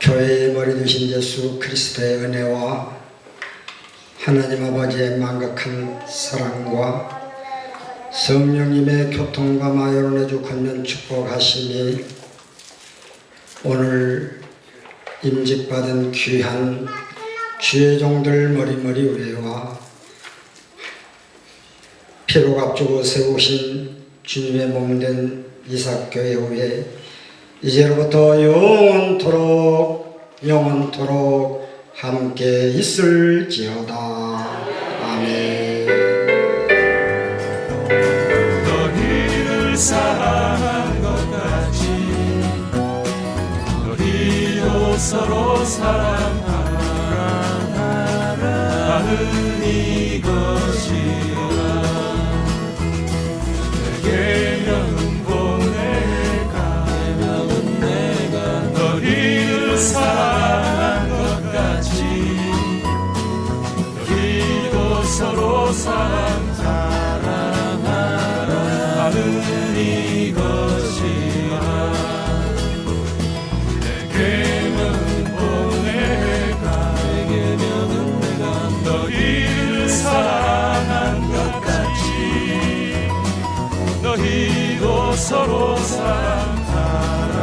교회의 머리 되신 예수 그리스도의 은혜와 하나님 아버지의 만극한 사랑과 성령님의 교통과 마요론의 권면 축복하시니 오늘 임직받은 귀한 주의 종들 머리머리 위에와 피로 값주고 세우신 주님의 몸된 이삭교회 위에 이제로부터 영원토록 함께 있을지어다. 아멘. 너희를 사랑한 것 같이 너희도 서로 사랑하라 하는 이것이라. 내게 명은 내가 너희를 사랑한 것 같이 너희도 서로 사랑하라 하는 이것이라. 내게 명은 내가 너희를 사랑한 것 같이 너희도 서로 사랑하라